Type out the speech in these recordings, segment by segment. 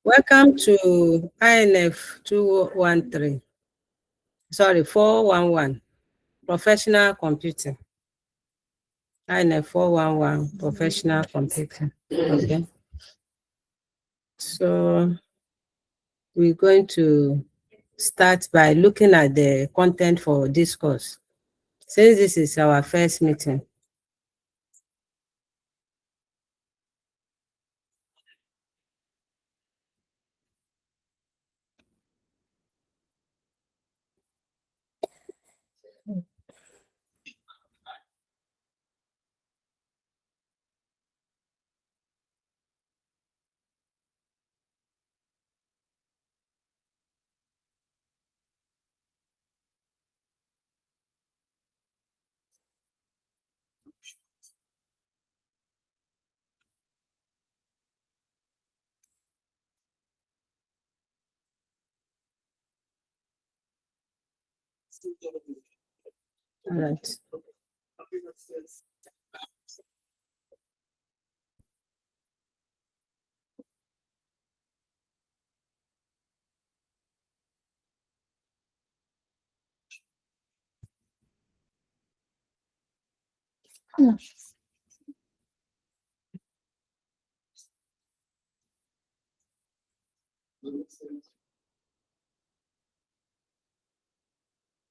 Welcome to INF411, Professional Computing. INF411, Professional Computing. Okay. So we're going to start by looking at the content for this course. Since this is our first meeting, all right.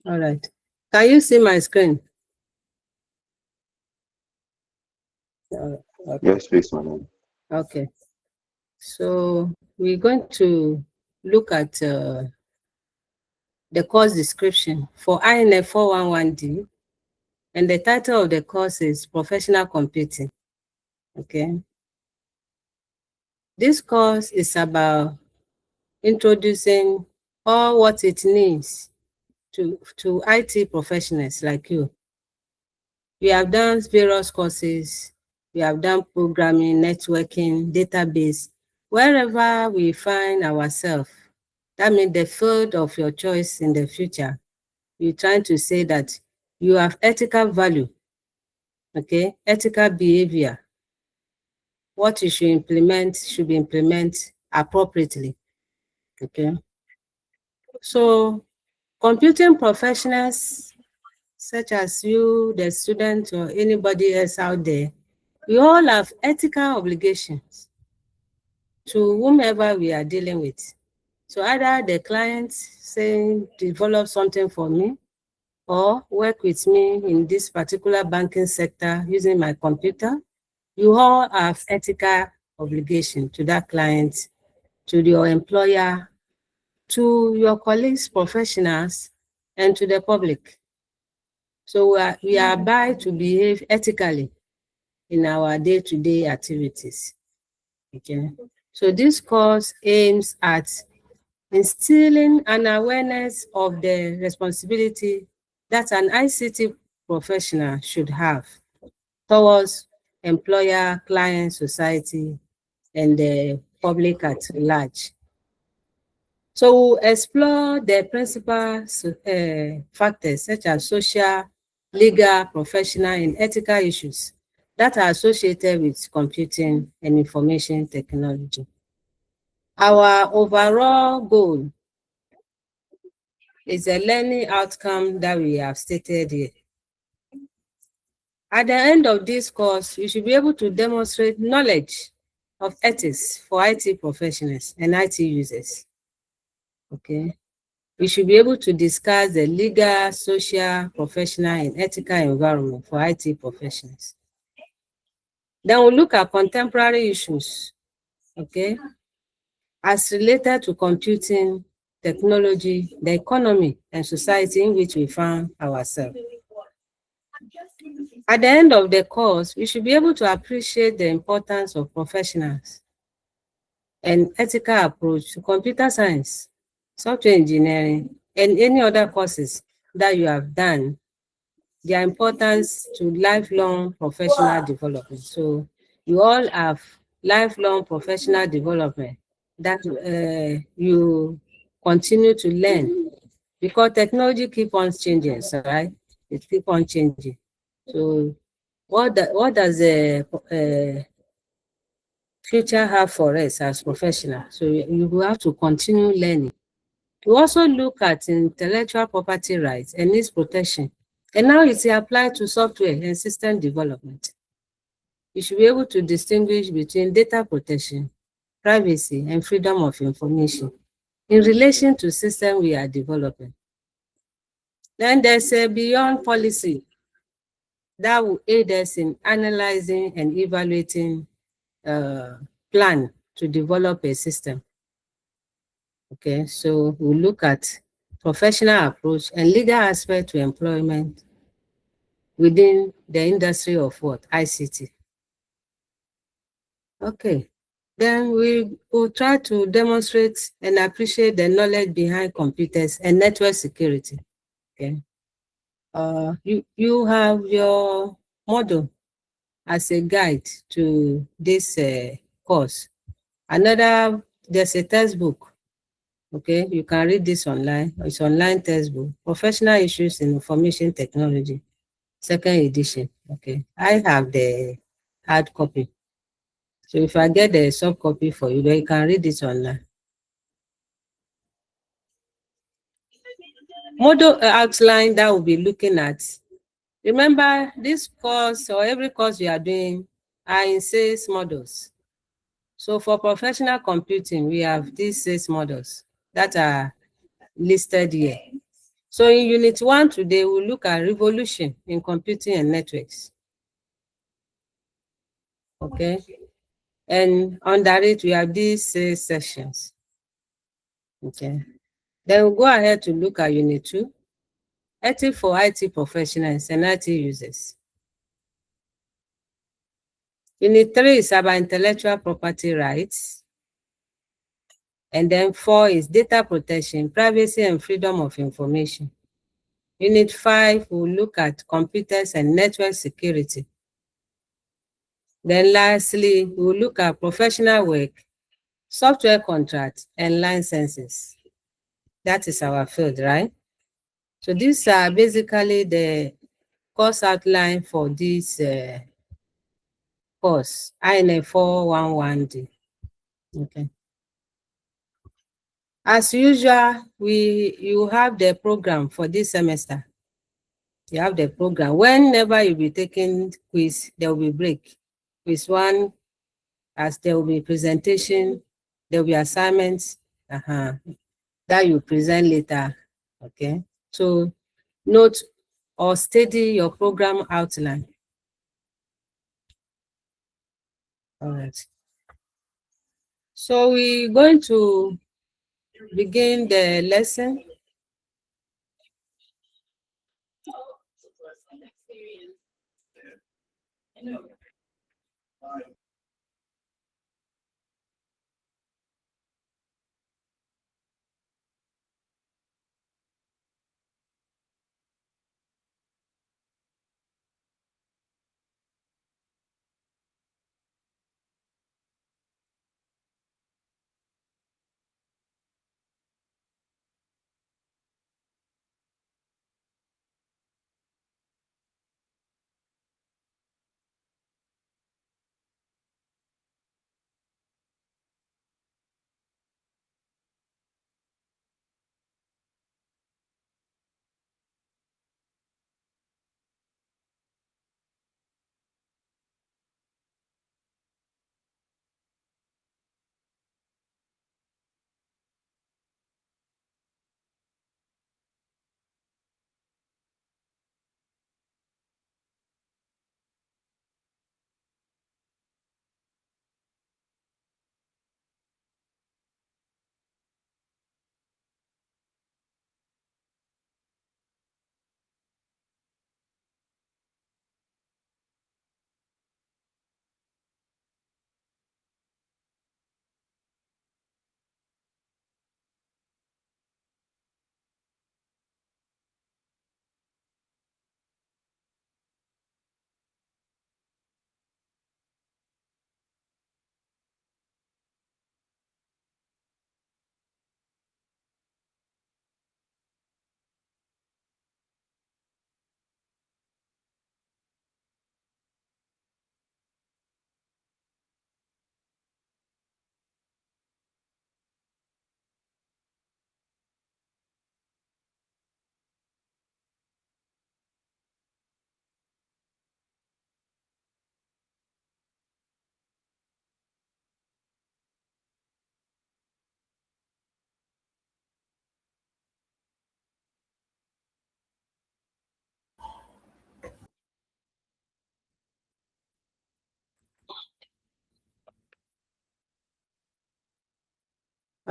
All right. Can you see my screen? Okay. Yes, please, madam. Okay. So we're going to look at the course description for INF411D, and the title of the course is Professional Computing. Okay. This course is about introducing all what it needs to IT professionals like you. We have done various courses. We have done programming, networking, database. Wherever we find ourselves, that means the field of your choice in the future, you're trying to say that you have ethical value, okay? Ethical behavior. What you should be implemented appropriately, okay? So computing professionals, such as you, the student, or anybody else out there, we all have ethical obligations to whomever we are dealing with. So either the client saying, develop something for me, or work with me in this particular banking sector using my computer, you all have ethical obligation to that client, to your employer, to your colleagues, professionals, and to the public. So we are bound to behave ethically in our day-to-day activities. Okay. So this course aims at instilling an awareness of the responsibility that an ICT professional should have towards employer, client, society, and the public at large. So we'll explore the principal factors such as social, legal, professional, and ethical issues that are associated with computing and information technology. Our overall goal is a learning outcome that we have stated here. At the end of this course, you should be able to demonstrate knowledge of ethics for IT professionals and IT users. Okay. We should be able to discuss the legal, social, professional, and ethical environment for IT professionals. Then we'll look at contemporary issues, okay, as related to computing, technology, the economy, and society in which we find ourselves. At the end of the course, we should be able to appreciate the importance of professionals and ethical approach to computer science, software engineering, and any other courses that you have done, their importance to lifelong professional development. So you all have lifelong professional development that you continue to learn, because technology keep on changing, right? It keep on changing. So what does future have for us as professionals. So you will have to continue learning. We also look at intellectual property rights and its protection. And now it's applied to software and system development. You should be able to distinguish between data protection, privacy, and freedom of information in relation to system we are developing. Then there's a beyond policy that will aid us in analyzing and evaluating plan to develop a system. Okay, so we'll look at professional approach and legal aspect to employment within the industry of what? ICT. Okay, then we will try to demonstrate and appreciate the knowledge behind computers and network security. Okay, you have your model as a guide to this course. There's a textbook. Okay, you can read this online. It's online textbook, Professional Issues in Information Technology, second edition. Okay, I have the hard copy. So if I get the soft copy for you, then you can read it online. Model outline that we'll be looking at. Remember, this course or every course you are doing are in 6 models. So for professional computing, we have these 6 models that are listed here. So in Unit 1 today, we'll look at revolution in computing and networks. Okay. And under it, we have these 6 sessions. Okay. Then we'll go ahead to look at Unit 2, ethics for IT professionals and IT users. Unit 3 is about intellectual property rights. And then 4 is data protection, privacy and freedom of information. Unit 5 will look at computers and network security. Then lastly, we'll look at professional work, software contracts, and licenses. That is our field, right? So these are basically the course outline for this course, INF411D. Okay. As usual, you have the program for this semester. You have the program. Whenever you'll be taking quiz, there will be break. Quiz 1, as there will be presentation, there will be assignments that you present later. Okay. So note or study your program outline. All right. So we're going to begin the lesson.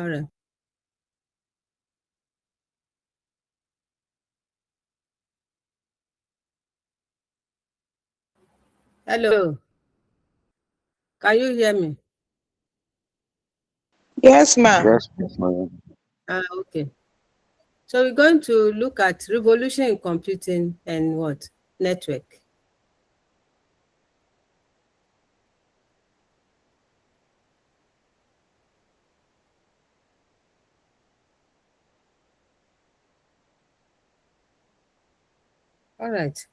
All right. Hello. Can you hear me? Yes, ma'am. Yes, yes, ma'am. Okay. So we're going to look at revolution in computing and what? Network. All right.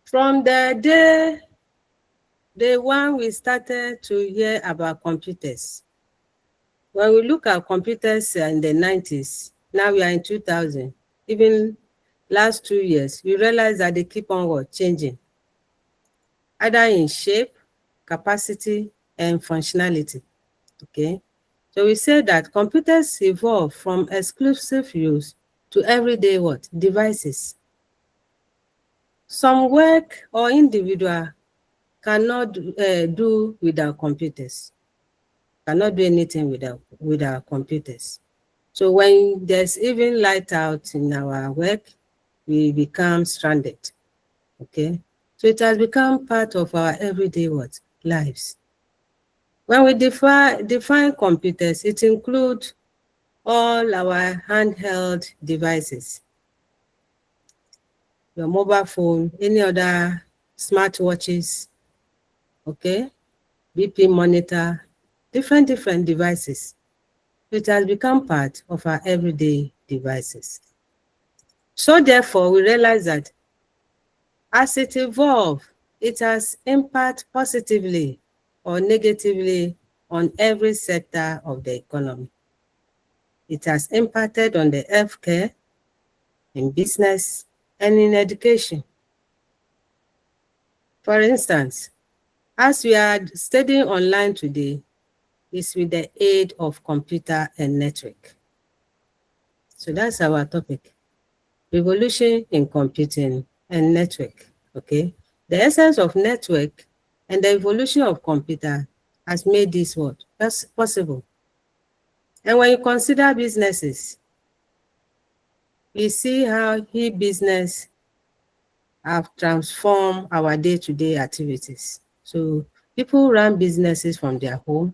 From the day one we started to hear about computers. When we look at computers in the 90s, now we are in 2000, even last 2 years, we realize that they keep on what? Changing, either in shape, capacity, and functionality. Okay. So we say that computers evolve from exclusive use to everyday what? Devices. Some work or individual cannot do without computers, cannot do anything without computers. So when there's even light out in our work, we become stranded. Okay. So it has become part of our everyday what? Lives. When we define computers, it includes all our handheld devices, your mobile phone, any other smartwatches, okay, BP monitor, different devices. It has become part of our everyday devices. So therefore, we realize that as it evolves, it has impact positively or negatively on every sector of the economy. It has impacted on the healthcare, in business, and in education. For instance, as we are studying online today, is with the aid of computer and network. So that's our topic, revolution in computing and network. Okay. The essence of network and the evolution of computer has made this what? That's possible. And when you consider businesses, you see how e-business have transformed our day-to-day activities. So people run businesses from their home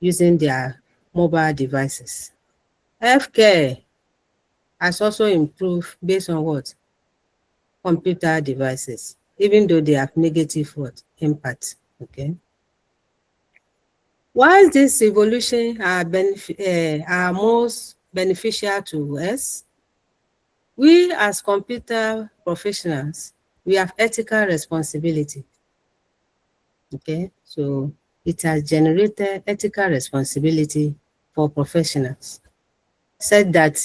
using their mobile devices. Healthcare has also improved based on what? Computer devices, even though they have negative what? Impact. Okay. Why this evolution are most beneficial to us? We as computer professionals, we have ethical responsibility. Okay, so it has generated ethical responsibility for professionals. Said that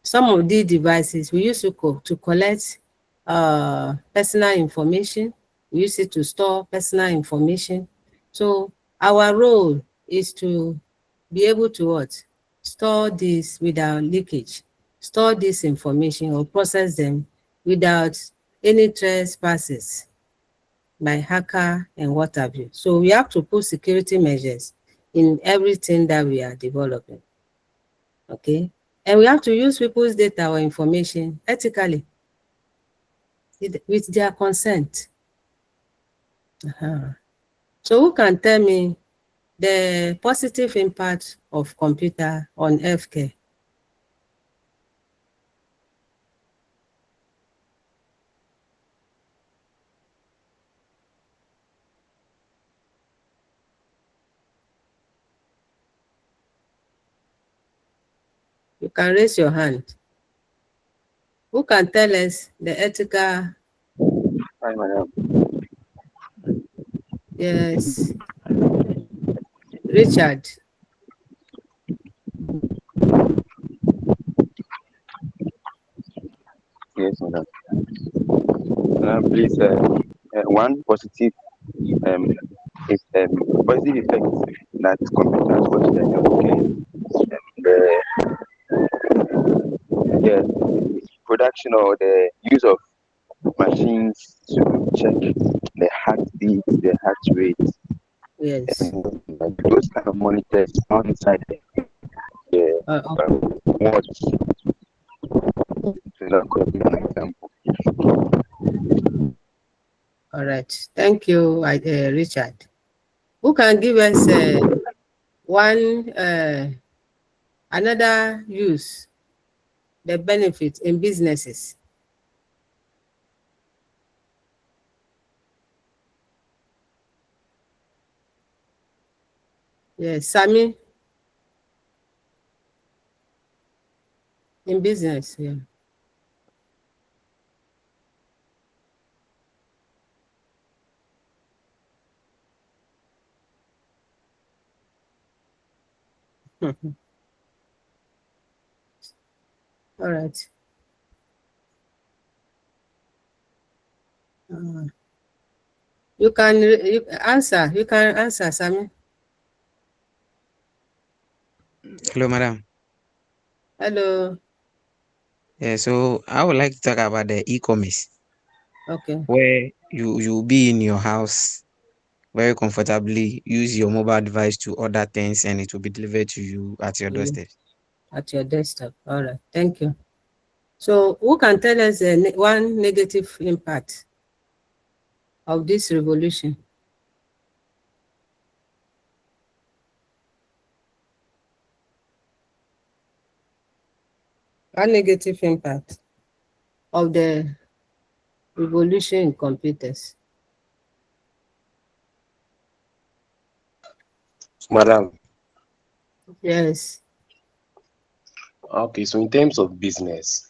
some of these devices we use to collect personal information, we use it to store personal information. So our role is to be able to what? Store this without leakage, store this information or process them without any trespasses by hacker and what have you. So we have to put security measures in everything that we are developing. Okay. And we have to use people's data or information ethically with their consent. So who can tell me the positive impact of computer on healthcare? You can raise your hand. Who can tell us the ethical? Hi, madam. Yes, Richard. Yes, madam. Please, one positive um, is positive effect that computers what they are okay. The production or the use of machines to check the heartbeat, the heart rate, Yes. and those kind monitors found inside the Okay. watch. So that could be an example. All right. Thank you, Richard. Who can give us one another use, the benefit in businesses? Yes, Sammy, in business, yeah. All right. Uh, you answer. You can answer, Sammy. Hello, madam. Hello. Yeah, so I would like to talk about the e-commerce, Okay. where you'll be in your house very comfortably, use your mobile device to order things, and it will be delivered to you at your You doorstep. at your desktop. All right. Thank you. So, who can tell us one negative impact of this revolution? One negative impact of the revolution in computers. Madam, Yes. okay, so in terms of business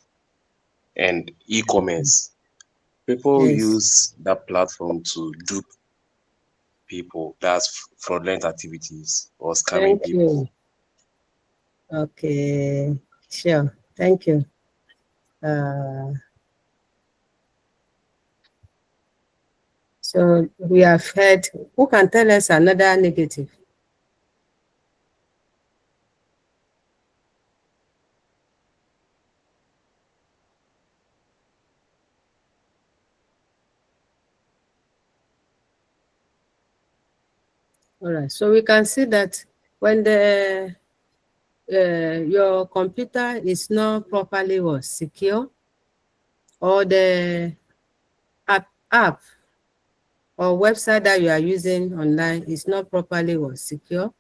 and e-commerce, people Yes. use that platform to dupe people, that's fraudulent activities or scamming Thank people. you. Okay. Sure. Thank you. Uh, so we have heard. Who can tell us another negative? All right. So we can see that when the your computer is not properly secure, or the app or website that you are using online is not properly secure,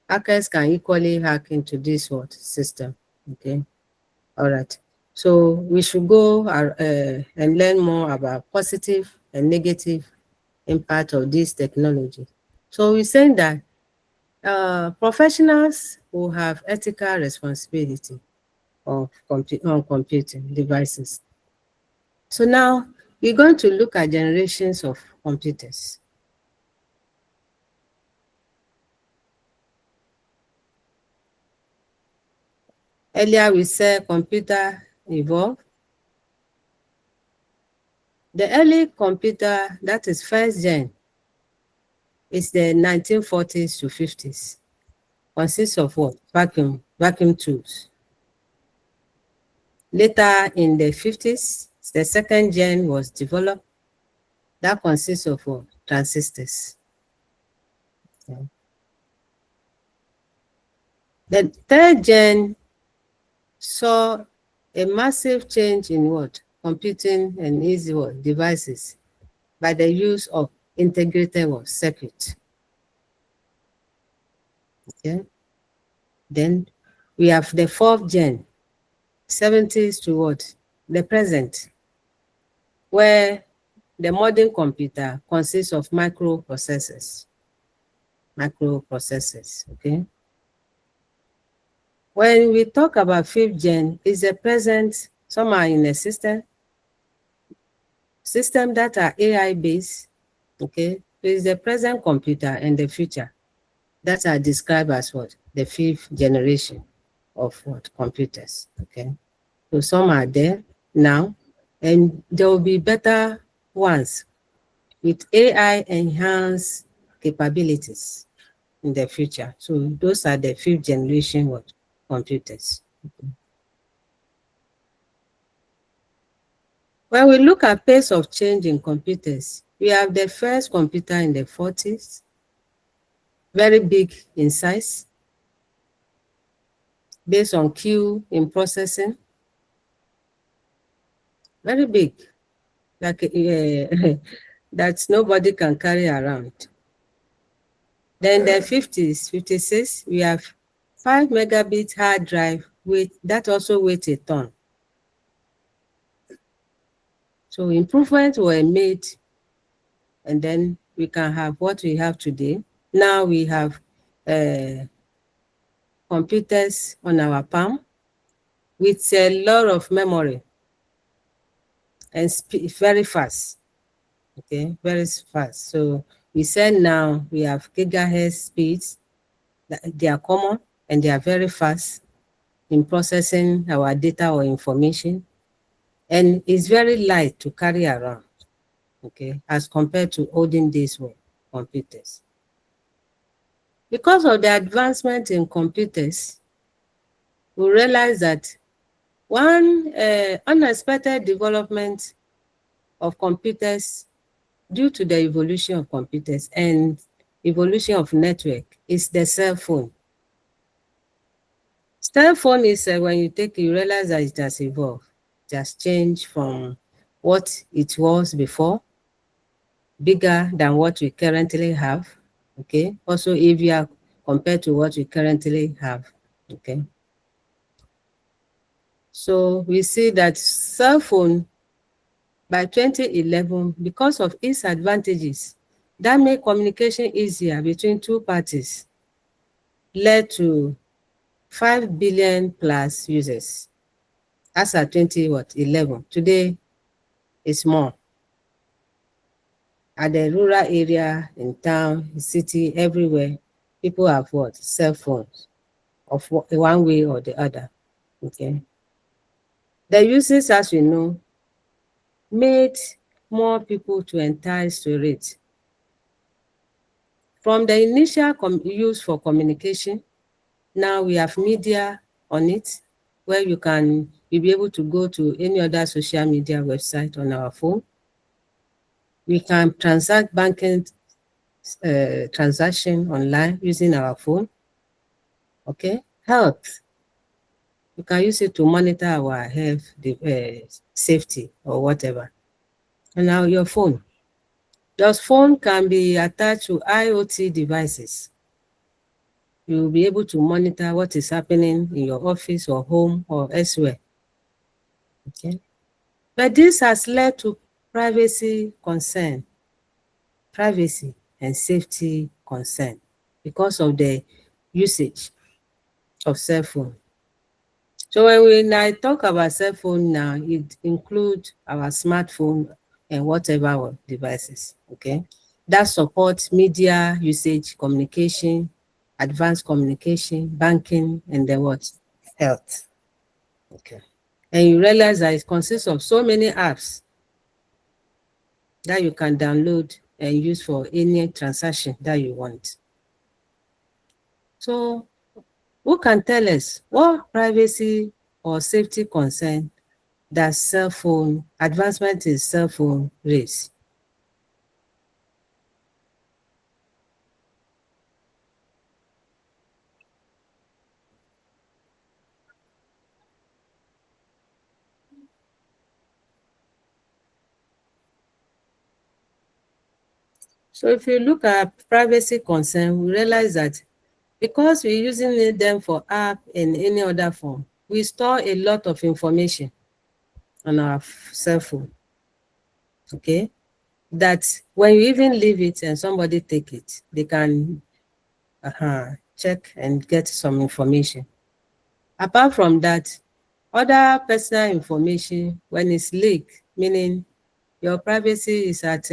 hackers can equally hack into this system. Okay. All right. So we should go and learn more about positive and negative impact of this technology. So we're saying that professionals will have ethical responsibility of on computing devices. So now we're going to look at generations of computers. Earlier we said computer evolved. The early computer, that is first gen, is the 1940s to 50s. Consists of what? Vacuum tubes. Later in the 50s, the second gen was developed. That consists of what? Transistors. Okay. The third gen saw a massive change in what? Computing and easy what? Devices by the use of integrated what? Circuit. Okay. Then we have the fourth gen, 70s to what? The present, where the modern computer consists of microprocessors. Microprocessors, okay? When we talk about fifth gen, is the present, some are in a system that are AI based, okay? So it's the present computer and the future that are described as what? The fifth generation of what? Computers, okay? So some are there now, and there will be better ones with AI enhanced capabilities in the future. So those are the fifth generation what? Computers. When we look at pace of change in computers, we have the first computer in the 40s, very big in size, based on queue in processing, very big, like that nobody can carry around. Then the 50s, 56, we have 5 megabit hard drive with that also weighs a ton. So improvements were made, and then we can have what we have today. Now we have computers on our palm with a lot of memory and very fast. Okay, very fast. So we said now we have gigahertz speeds. They are common and they are very fast in processing our data or information. And it's very light to carry around, okay, as compared to olden days computers. Because of the advancement in computers, we realize that one unexpected development of computers due to the evolution of computers and evolution of network is the cell phone. Cell phone is when you realize that it has evolved. It has changed from what it was before, bigger than what we currently have, okay? Also heavier compared to what we currently have, okay? So we see that cell phone by 2011, because of its advantages that make communication easier between two parties, led to 5 billion plus users. As at 2011, today it's more. At the rural area, in town, city, everywhere, people have what? Cell phones of one way or the other, okay? The uses, as we know, made more people to entice to it. From the initial use for communication, now we have media on it, where you'll be able to go to any other social media website on our phone. We can transact banking transaction online using our phone. Okay, health. You can use it to monitor our health, safety, or whatever. And now your phone. Your phone can be attached to IoT devices. You'll be able to monitor what is happening in your office or home or elsewhere. Okay. But this has led to privacy and safety concern because of the usage of cell phone. So when I talk about cell phone now, it includes our smartphone and whatever devices, okay? That supports media usage, communication, advanced communication, banking, and then what? Health. Okay. And you realize that it consists of so many apps that you can download and use for any transaction that you want. So who can tell us what privacy or safety concern that advancement in cell phone raise? So if you look at privacy concern, we realize that because we're using them for app in any other form, we store a lot of information on our cell phone, okay? That when you even leave it and somebody take it, they can check and get some information. Apart from that, other personal information, when it's leaked, meaning your privacy is at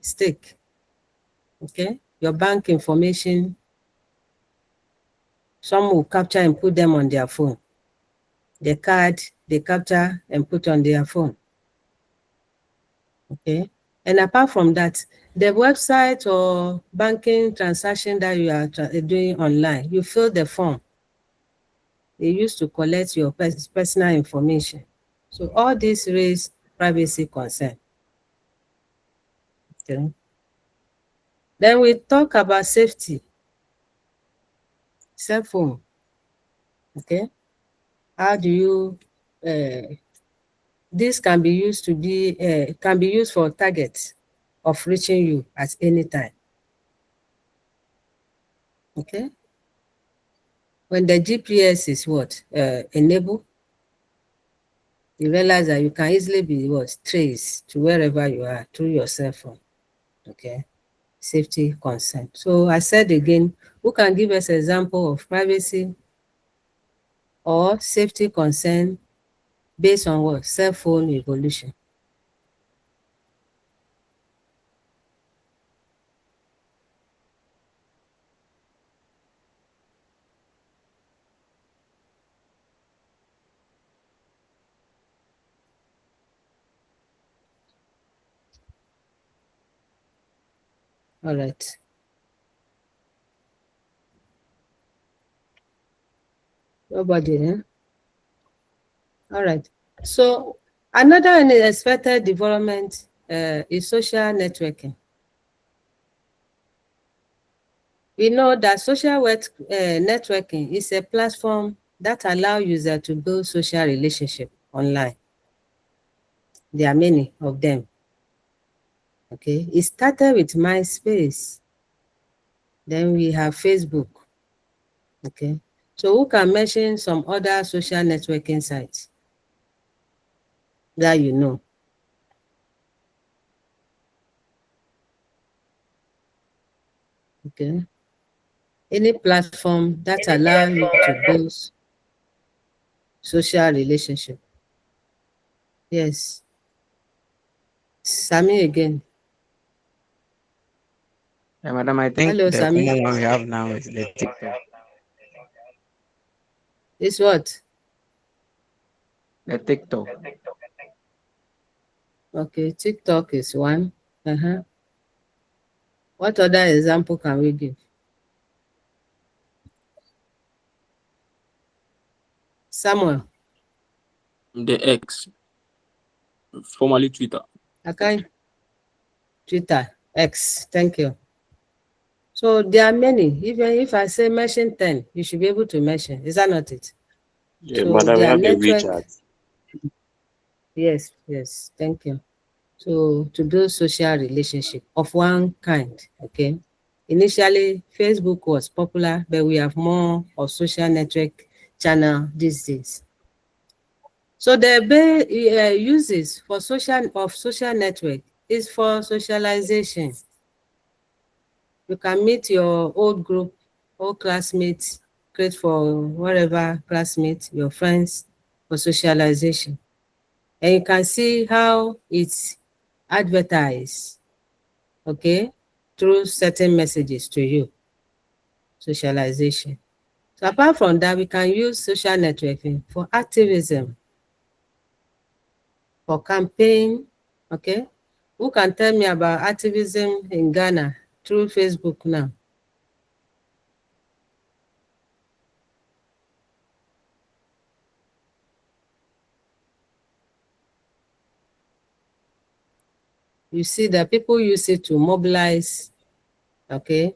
stake, okay? Your bank information, some will capture and put them on their phone. The card, they capture and put on their phone, okay? And apart from that, the website or banking transaction that you are doing online, you fill the form. They used to collect your personal information. So all this raise privacy concern. Okay. Then we talk about safety. cell phone. Okay, how do you this can be used to be can be used for targets of reaching you at any time. Okay, when the GPS is what enabled, you realize that you can easily be what traced to wherever you are through your cell phone. Okay, safety concern. So I said again, who can give us example of privacy or safety concern based on what? Cell phone evolution. All right. Nobody, eh? All right. So another unexpected development is social networking. We know that social networking is a platform that allows users to build social relationship online. There are many of them. Okay, it started with MySpace. Then we have Facebook. Okay, so who can mention some other social networking sites that you know? Okay, any platform that allow you to build social relationship. Yes, Sami again. Madam, I think Hello, the Sami. common one we have now is the TikTok. It's what? The TikTok. Okay, TikTok is one. What other example can we give? Samuel. The X, formerly Twitter. Okay. Twitter, X. Thank you. So there are many. Even if I say mention 10, you should be able to mention. Is that not it? Yeah, So madam, we their have the network. WeChat. Yes, yes. Thank you. So to build social relationship of one kind. Okay. Initially, Facebook was popular, but we have more of social network channel these days. So the uses for social network is for socialization. You can meet your old group, old classmates, create for whatever classmates, your friends for socialization. And you can see how it's advertised, okay, through certain messages to you, socialization. So apart from that, we can use social networking for activism, for campaign, okay? Who can tell me about activism in Ghana through Facebook now? You see that people use it to mobilize, okay,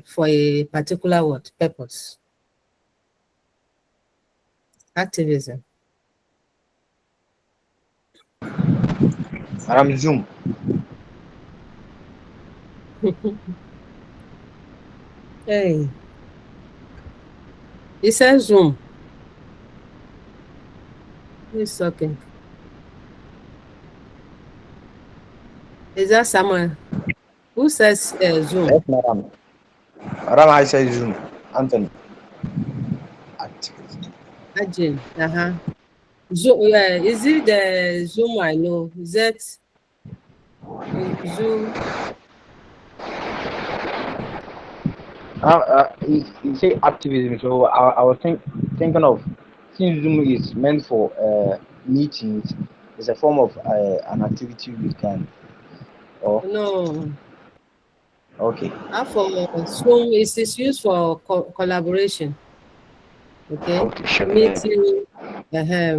for a particular what purpose. Activism. Madam Zoom. Hey, it says Zoom. Who's talking? Is that someone who says Zoom? Yes, madam. Madam, I say Zoom. Anthony. Activism. Ajin. Zoom. Yeah, is it the Zoom I know? Zoom. You say activism, so I was thinking of, since Zoom is meant for meetings, it's a form of an activity we can. Oh, No. okay. For Zoom, it is used for collaboration. Okay, Okay, sure.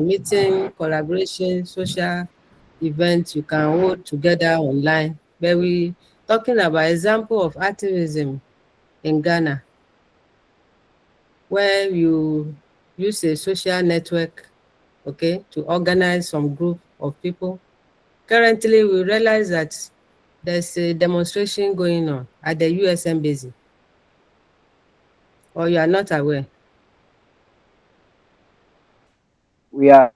meeting, collaboration, social events you can hold together online. But we talking about example of activism in Ghana. where you use a social network, okay, to organize some group of people. Currently, we realize that there's a demonstration going on at the US Embassy, or you are not aware. We are.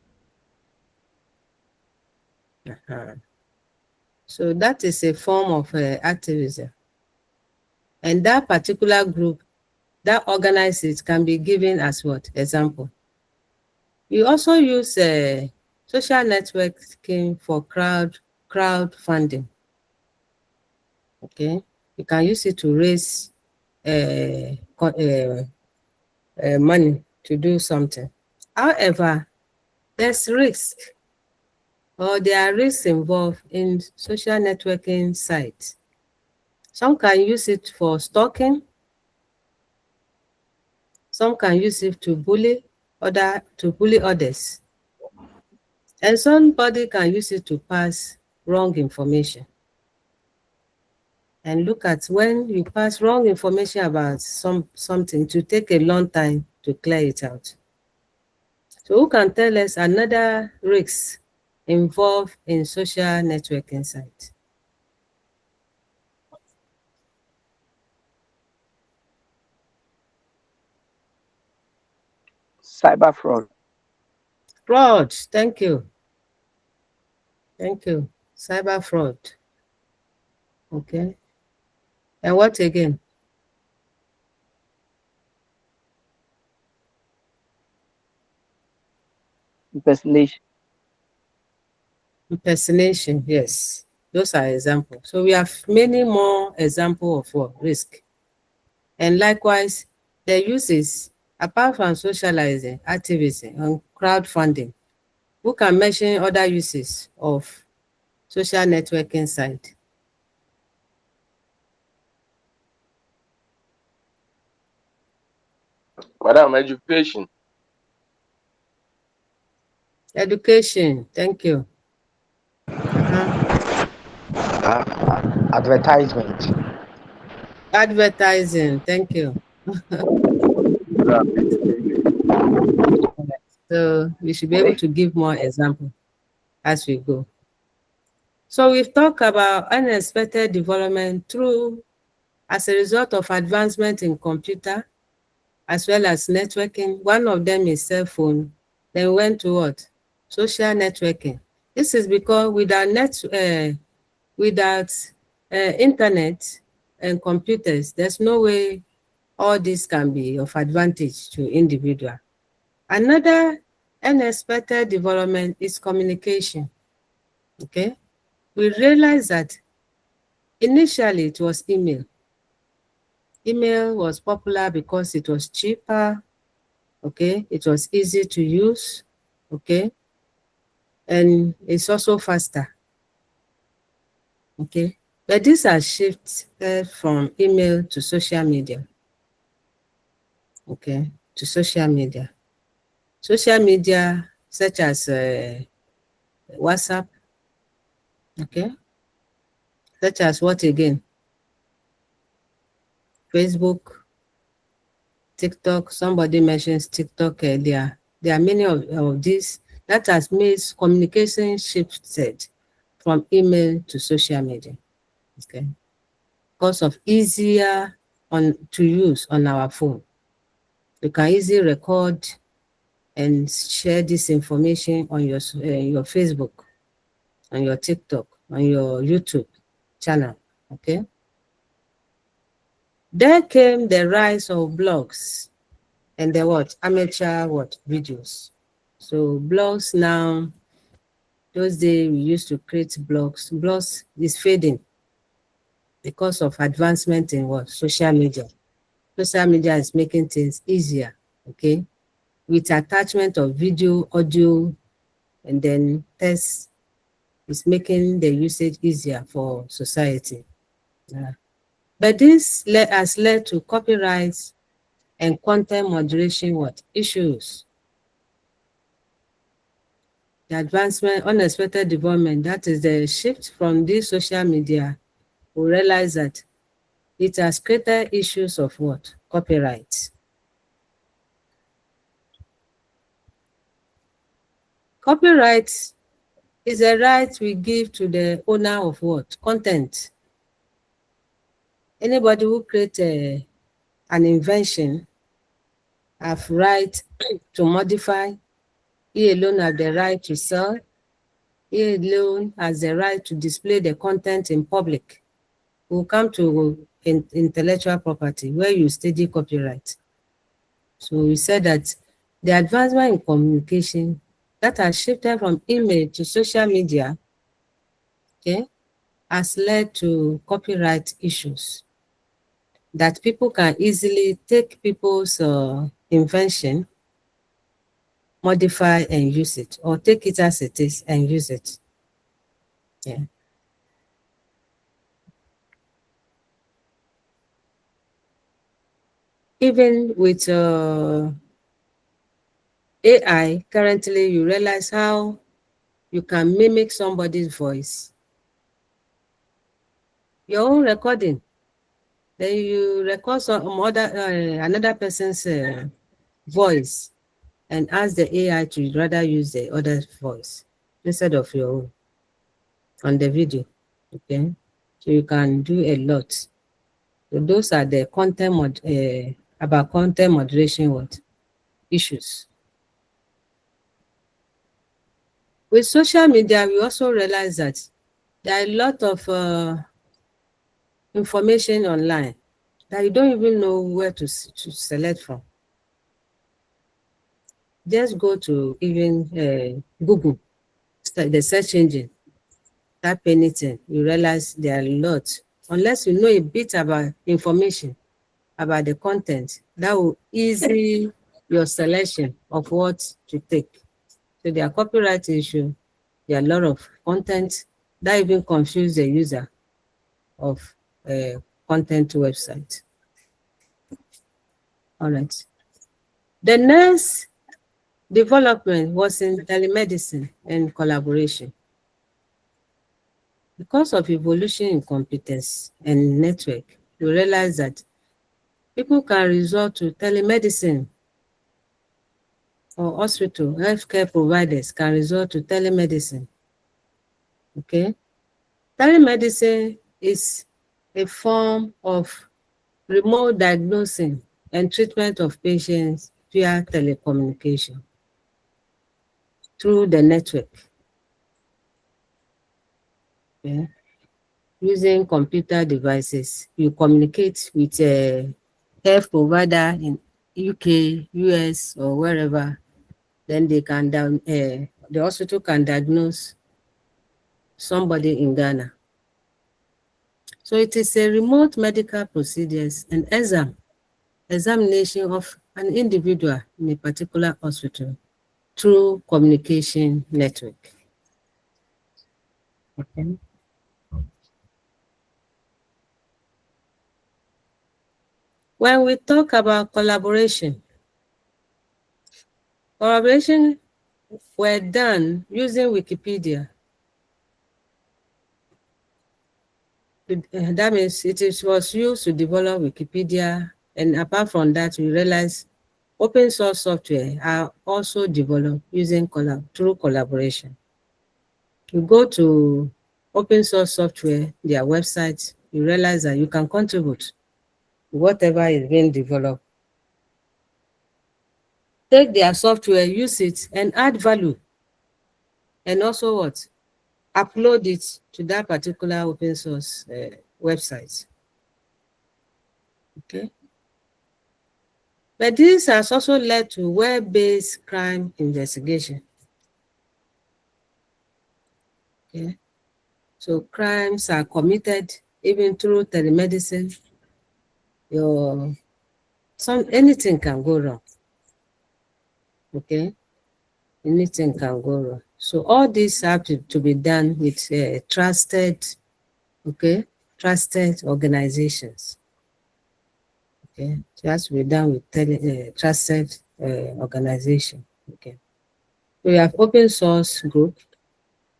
So that is a form of activism. And that particular group that organizes can be given as what? Example. You also use social networking for crowdfunding. Okay, you can use it to raise money to do something. However, there's risk, or there are risks involved in social networking sites. Some can use it for stalking. Some can use it to bully others. And somebody can use it to pass wrong information. And look at when you pass wrong information about something, to take a long time to clear it out. So who can tell us another risk involved in social networking sites? Cyber fraud. Fraud, thank you. Thank you. Cyber fraud. Okay. And what again? Impersonation. Impersonation, yes. Those are examples. So we have many more examples of what? Risk. And likewise, the uses, apart from socializing, activism, and crowdfunding, who can mention other uses of social networking site? Madam, education. Education, thank you. Advertisement. Advertising, thank you. So we should be able to give more examples as we go. So we've talked about unexpected development as a result of advancement in computer, as well as networking. One of them is cell phone. Then went to what? Social networking. This is because without internet and computers, there's no way all this can be of advantage to individual. Another unexpected development is communication. Okay, we realize that initially it was email. Email was popular because it was cheaper. Okay, it was easy to use. Okay, and it's also faster. Okay, but this has shifted from email to social media. Okay, to social media. Social media such as WhatsApp. Okay, such as what again? Facebook, TikTok. Somebody mentions TikTok earlier. There are many of these that has made communication shifted from email to social media. Okay, because of easier to use on our phone. You can easily record and share this information on your Facebook, on your TikTok, on your YouTube channel. Okay. There came the rise of blogs and the amateur videos. So blogs now, those days we used to create blogs. Blogs is fading because of advancement in social media. Social media is making things easier, okay, with attachment of video, audio, and then text. Is making the usage easier for society. But this has led to copyright and content moderation issues. The advancement, unexpected development, that is the shift from this social media. We realize that it has created issues of copyright. Copyright is a right we give to the owner of what? Content. Anybody who creates an invention have right to modify. He alone has the right to sell. He alone has the right to display the content in public. We'll come to intellectual property, where you study copyright. So we said that the advancement in communication that has shifted from email to social media, okay, has led to copyright issues, that people can easily take people's invention, modify and use it, or take it as it is and use it. Yeah. Even with AI, currently you realize how you can mimic somebody's voice. Your own recording, then you record another person's voice and ask the AI to rather use the other voice instead of your own on the video. Okay, so you can do a lot. So those are the about content moderation issues. With social media, we also realize that there are a lot of information online that you don't even know where to select from. Just go to even Google, the search engine, type anything, you realize there are a lot. Unless you know a bit about information about the content, that will ease your selection of what to take. So there are copyright issue, there are a lot of content that even confuse the user of content website. All right. The next development was in telemedicine and collaboration. Because of evolution in competence and network, we realize that people can resort to telemedicine, or hospital, healthcare providers can resort to telemedicine. Okay? Telemedicine is a form of remote diagnosing and treatment of patients via telecommunication through the network. Okay? Using computer devices, you communicate with a health provider in UK, US, or wherever. Then they can the hospital can diagnose somebody in Ghana. So it is a remote medical procedures and examination of an individual in a particular hospital through communication network. Okay. When we talk about collaboration were done using Wikipedia. That means was used to develop Wikipedia, and apart from that, we realize open source software are also developed using through collaboration. You go to open source software, their website, you realize that you can contribute to whatever is being developed. Take their software, use it, and add value. And also what? Upload it to that particular open source website. Okay. But this has also led to web-based crime investigation. Okay. So crimes are committed even through telemedicine. Anything can go wrong. Okay. Anything can go wrong. So all these have to be done with trusted organizations. Okay, it has to be done with trusted organization. Okay, we have open source group,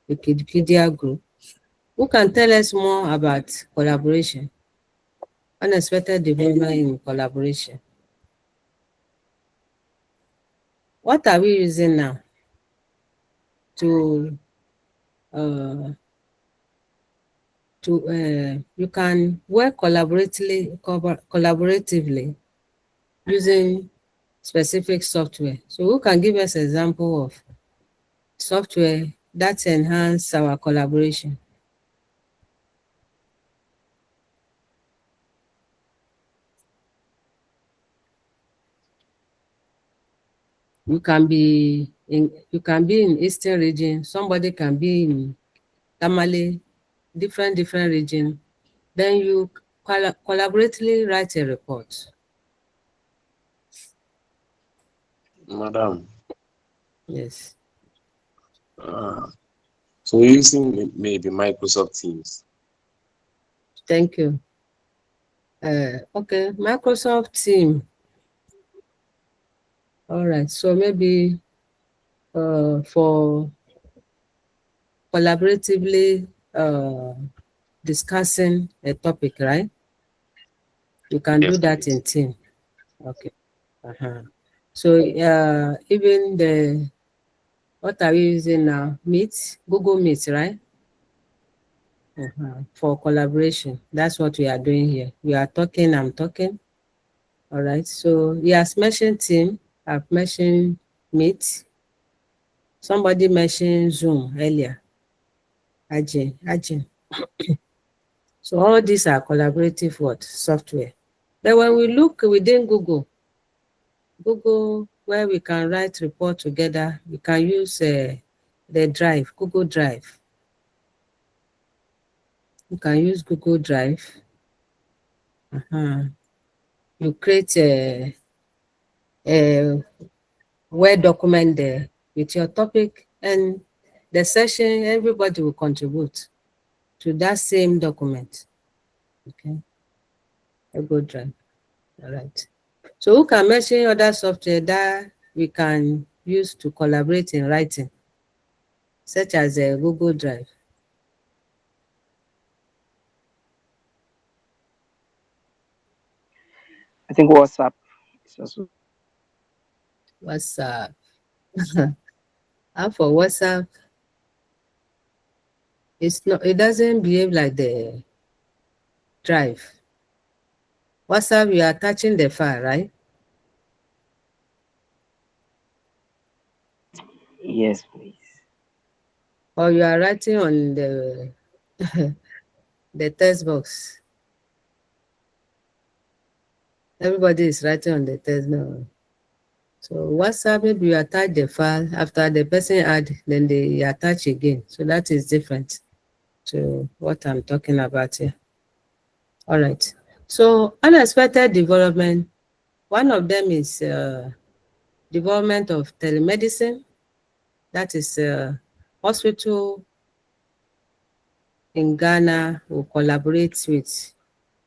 Wikipedia group. Who can tell us more about collaboration? Unexpected development in collaboration. What are we using now? to you can work collaboratively using specific software. So who can give us example of software that enhance our collaboration? You can be in Eastern region, somebody can be in Tamale, different region. Then you collaboratively write a report. Madam, Yes. so using maybe Microsoft Teams. Thank you. Okay, Microsoft Team. All right, so maybe for collaboratively discussing a topic, right? You can do that in team. Okay. So even what are we using now? Meet, Google Meet, right? For collaboration. That's what we are doing here. We are talking, I'm talking. All right. So he has mentioned team. I've mentioned Meet. Somebody mentioned Zoom earlier. Ajin. So all these are collaborative software. But when we look within Google, where we can write report together, we can use the Drive, Google Drive. You can use Google Drive. You create a Word document there with your topic, and the session, everybody will contribute to that same document. Okay, a good Drive. All right. So who can mention other software that we can use to collaborate in writing, such as a Google Drive? I think WhatsApp is also. WhatsApp. And for WhatsApp, it doesn't behave like the Drive. WhatsApp, you are attaching the file, right? Yes, please. Or you are writing on the the text box. Everybody is writing on the text now. So WhatsApp, maybe you attach the file after the person add, then they attach again. So that is different to what I'm talking about here. All right. So unexpected development, one of them is development of telemedicine. That is hospital in Ghana will collaborate with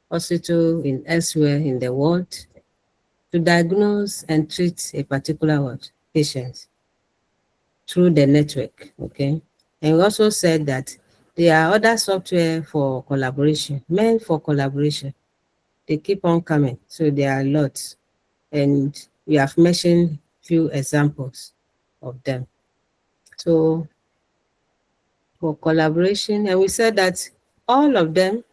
hospital in elsewhere in the world to diagnose and treat a particular patient through the network. Okay. And we also said that there are other software for collaboration, meant for collaboration. They keep on coming. So there are lots. And we have mentioned few examples of them. So for collaboration, and we said that all of them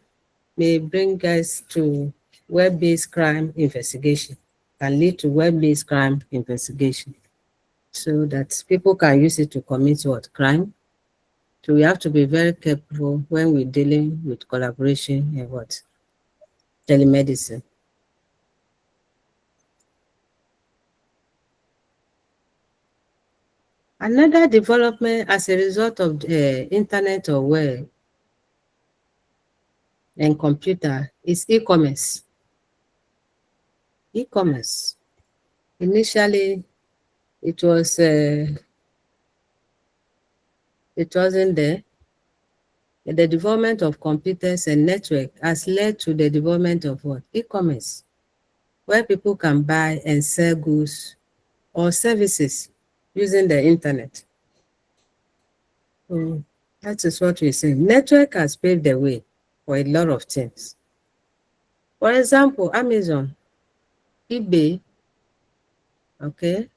may bring us to web-based crime investigation, can lead to web-based crime investigation, so that people can use it to commit crime. So we have to be very careful when we're dealing with collaboration and telemedicine. Another development as a result of the internet or web and computer is e-commerce. E-commerce. Initially, it wasn't there. The development of computers and network has led to the development of e-commerce, where people can buy and sell goods or services using the internet. So that is what we're saying. Network has paved the way for a lot of things. For example, Amazon, eBay, okay,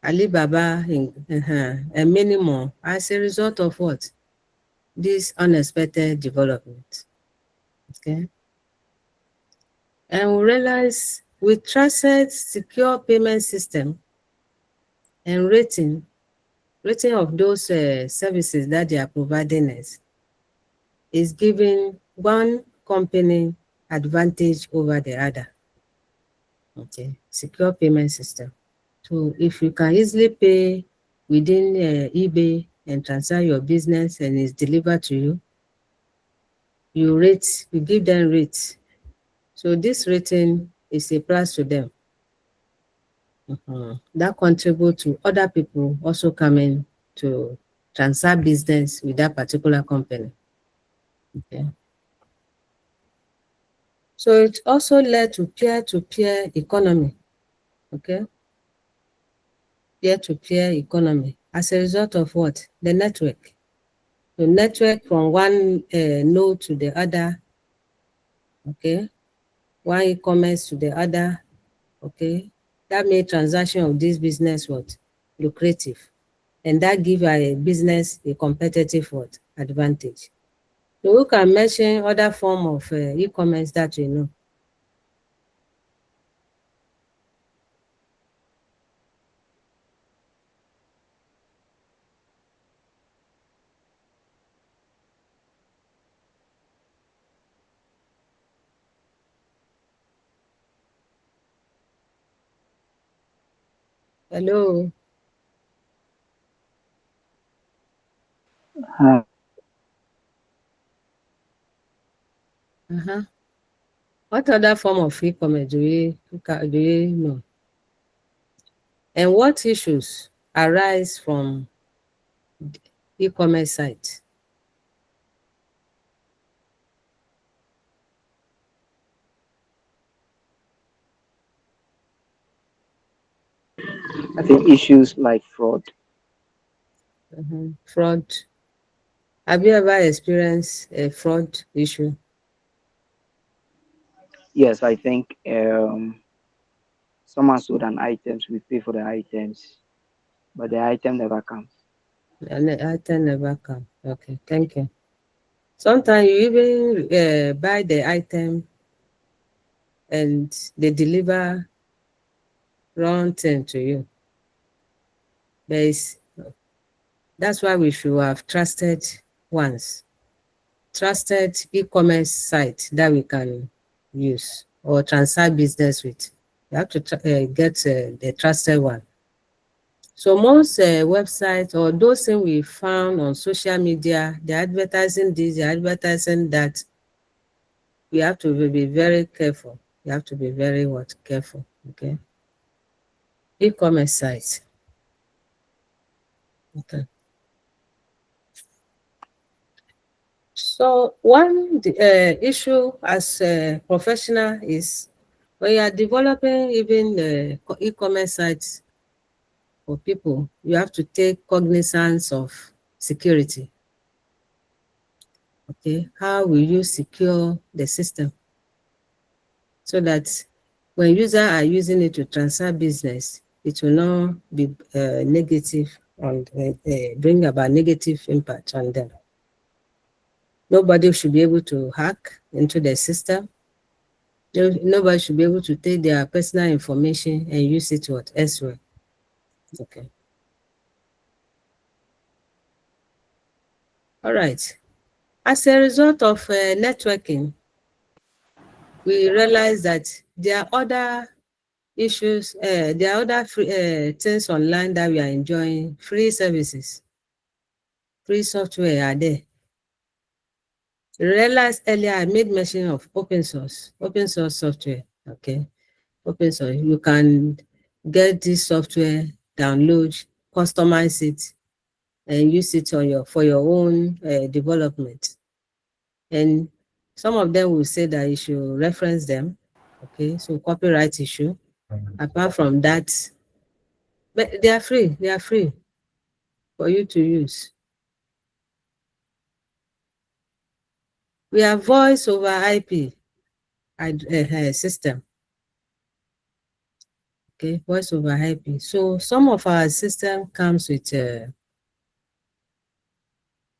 Alibaba, and many more as a result of what? This unexpected development. Okay. And we realize with trusted, secure payment system and rating of those services that they are providing us is giving one company advantage over the other. Okay, secure payment system. So if you can easily pay within eBay and transfer your business and it's delivered to you, you give them rates. So this rating is a plus to them. That contribute to other people also coming to transfer business with that particular company. Okay. So it also led to peer-to-peer economy. Okay. Peer-to-peer economy as a result of what? The network. The network from one node to the other. Okay. One e-commerce to the other. Okay. That made transaction of this business what? Lucrative. And that give a business a competitive what? Advantage. So we can mention other form of e-commerce that you know. Hello. Uh-huh. What other form of e-commerce do you know? And what issues arise from e-commerce sites? I think issues like fraud. Fraud. Have you ever experienced a fraud issue? Yes, I think someone sold an items, we pay for the items, but the item never comes. And the item never come. Okay, thank you. Sometimes you even buy the item and they deliver wrong thing to you. That's why we should have trusted ones, trusted e-commerce site that we can use or transfer business with. You have to get the trusted one. So most websites or those things we found on social media, they're advertising this, they're advertising that. We have to be very careful. You have to be very careful. Okay. E-commerce sites. Okay. So one issue as a professional is when you are developing even e-commerce sites for people, you have to take cognizance of security. Okay, how will you secure the system so that when users are using it to transfer business, it will not be negative and bring about negative impact on them. Nobody should be able to hack into the system. Nobody should be able to take their personal information and use it elsewhere. Okay. All right. As a result of networking, we realize that there are other issues, there are other free, things online that we are enjoying, free services, free software are there. You realize earlier I made mention of open source software. Okay, open source. You can get this software, download, customize it, and use it on for your own development. And some of them will say that you should reference them. Okay, so copyright issue. Apart from that, but they are free. They are free for you to use. We have voice over IP system. Okay. Okay, voice over IP. So some of our system comes with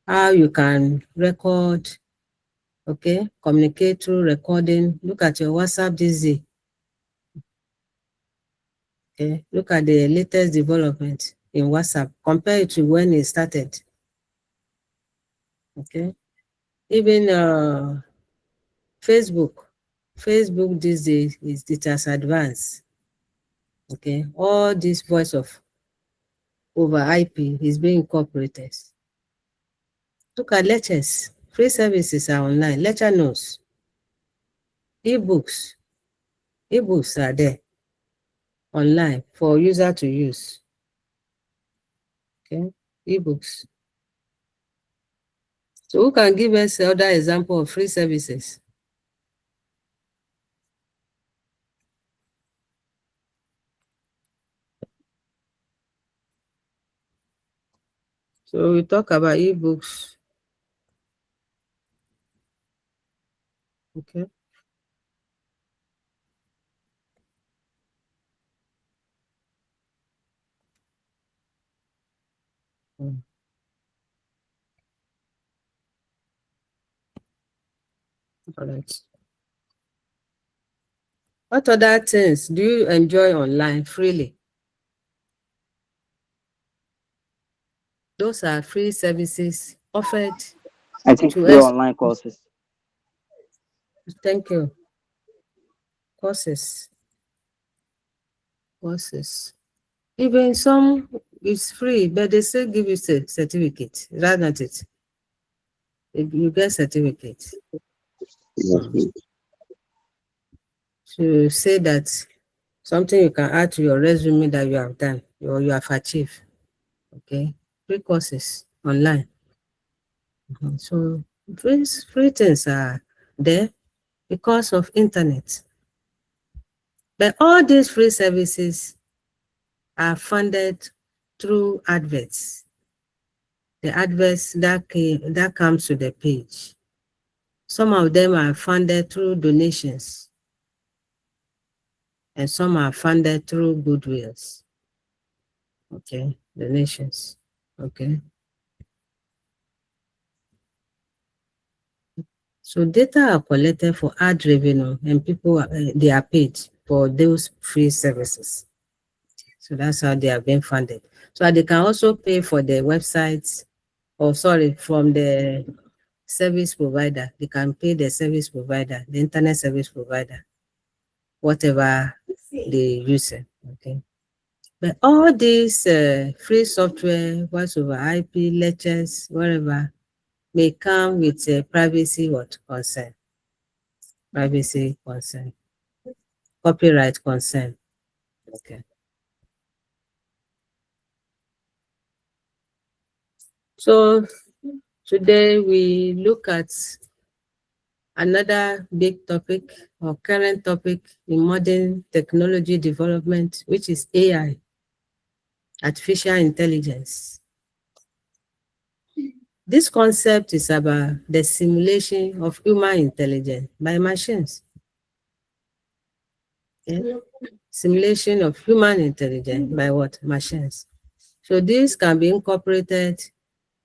how you can record, okay, communicate through recording. Look at your WhatsApp these days. Okay, look at the latest development in WhatsApp. Compare it to when it started. Okay, even Facebook these days it has advanced. Okay, all this voice of over IP is being incorporated. Look at lectures. Free services are online. Lecture notes, ebooks are there online for user to use. Okay, ebooks. So who can give us other example of free services? So we talk about ebooks. Okay. All right. What other things do you enjoy online freely? Those are free services offered I think to free us. online courses. Thank you. Courses. Even some is free, but they still give you a certificate. Rather than it, you get certificate. To say that something you can add to your resume that you have done or you have achieved. Okay, free courses online. So free things are there because of internet. But all these free services are funded through adverts. The adverts that comes to the page. Some of them are funded through donations, and some are funded through goodwills. Okay, donations. Okay. So data are collected for ad revenue, and people they are paid for those free services. So that's how they are being funded. So they can also pay for the websites, or sorry, from the service provider. They can pay the service provider, the internet service provider, whatever they use. Okay. But all these free software, voice over IP, lectures, whatever, may come with privacy concern. Privacy concern. Copyright concern. Okay. So today we look at another big topic or current topic in modern technology development, which is AI, artificial intelligence. This concept is about the simulation of human intelligence by machines. Okay? Simulation of human intelligence by what? Machines. So this can be incorporated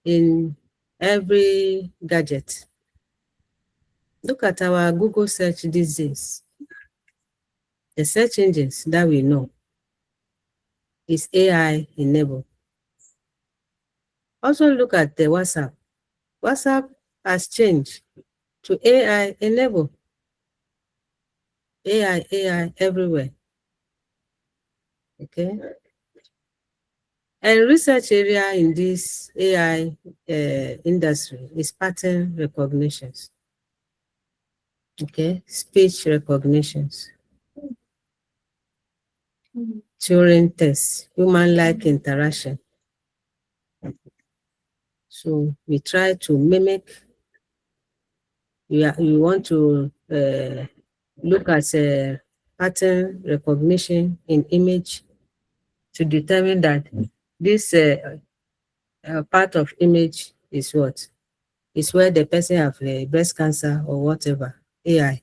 in every gadget. Look at our Google search these days. The search engines that we know is AI enabled. Also look at the WhatsApp. WhatsApp has changed to AI enabled. AI everywhere. Okay. And research area in this AI industry is pattern recognitions. Okay, speech recognitions, Turing tests, human-like interaction. So we try to mimic. You want to look at pattern recognition in image to determine that this part of image is what? Is where the person have breast cancer or whatever. AI.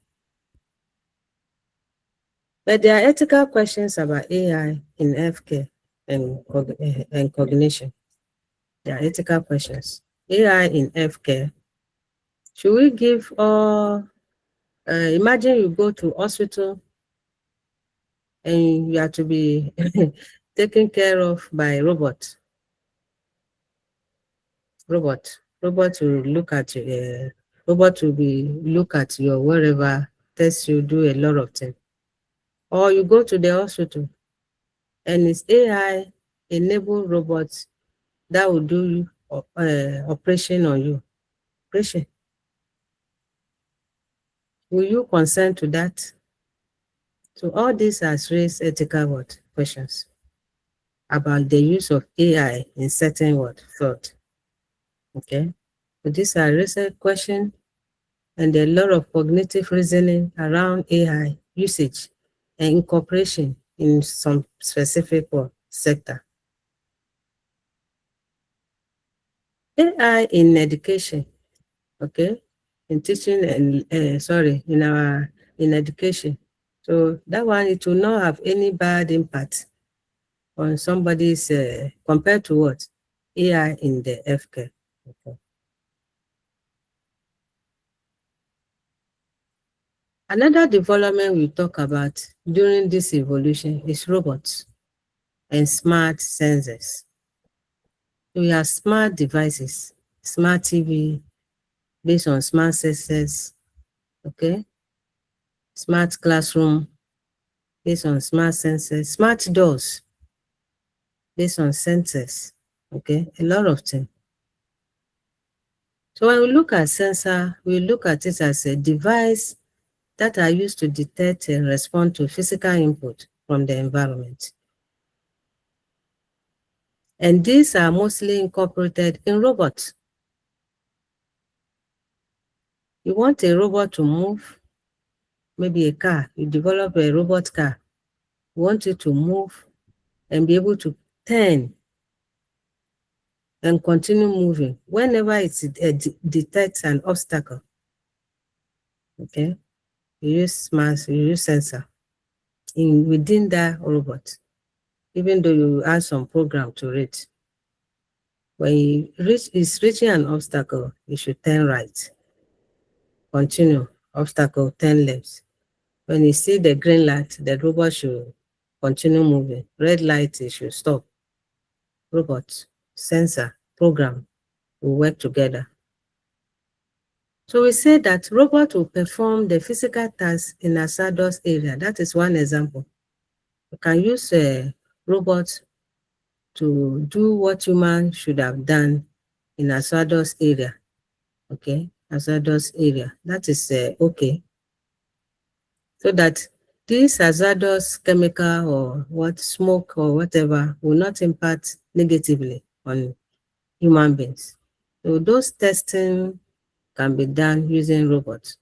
But there are ethical questions about AI in healthcare and cognition. There are ethical questions. AI in healthcare. Should we give imagine you go to hospital and you have to be taken care of by robot. Robot will look at you. Robot will be look at your wherever, test you, do a lot of things. Or you go to the hospital and it's AI enabled robots that will do operation on you. Operation. Will you consent to that? So all this has raised ethical questions about the use of AI in certain thought. Okay. So these are recent questions and a lot of cognitive reasoning around AI usage and incorporation in some specific sector. AI in education, okay, in teaching and in education. So that one, it will not have any bad impact on somebody's compared to what AI in the healthcare. Okay. Another development we talk about during this evolution is robots and smart sensors. We have smart devices, smart TV based on smart sensors, okay? Smart classroom based on smart sensors, smart doors based on sensors, okay? A lot of things. So when we look at sensor, we look at it as a device that are used to detect and respond to physical input from the environment. And these are mostly incorporated in robots. You want a robot to move, maybe a car, you develop a robot car. You want it to move and be able to turn and continue moving whenever it detects an obstacle. Okay, you use sensor within that robot, even though you add some program to it. When it's reaching an obstacle, you should turn right. Continue, obstacle, turn left. When you see the green light, the robot should continue moving. Red light, it should stop. Robot, sensor, program will work together. So we say that robot will perform the physical tasks in a hazardous area. That is one example. You can use a robot to do what human should have done in a hazardous area. Okay, hazardous area. That is okay. So that this hazardous chemical or smoke or whatever will not impact negatively on human beings. So those testing can be done using robots.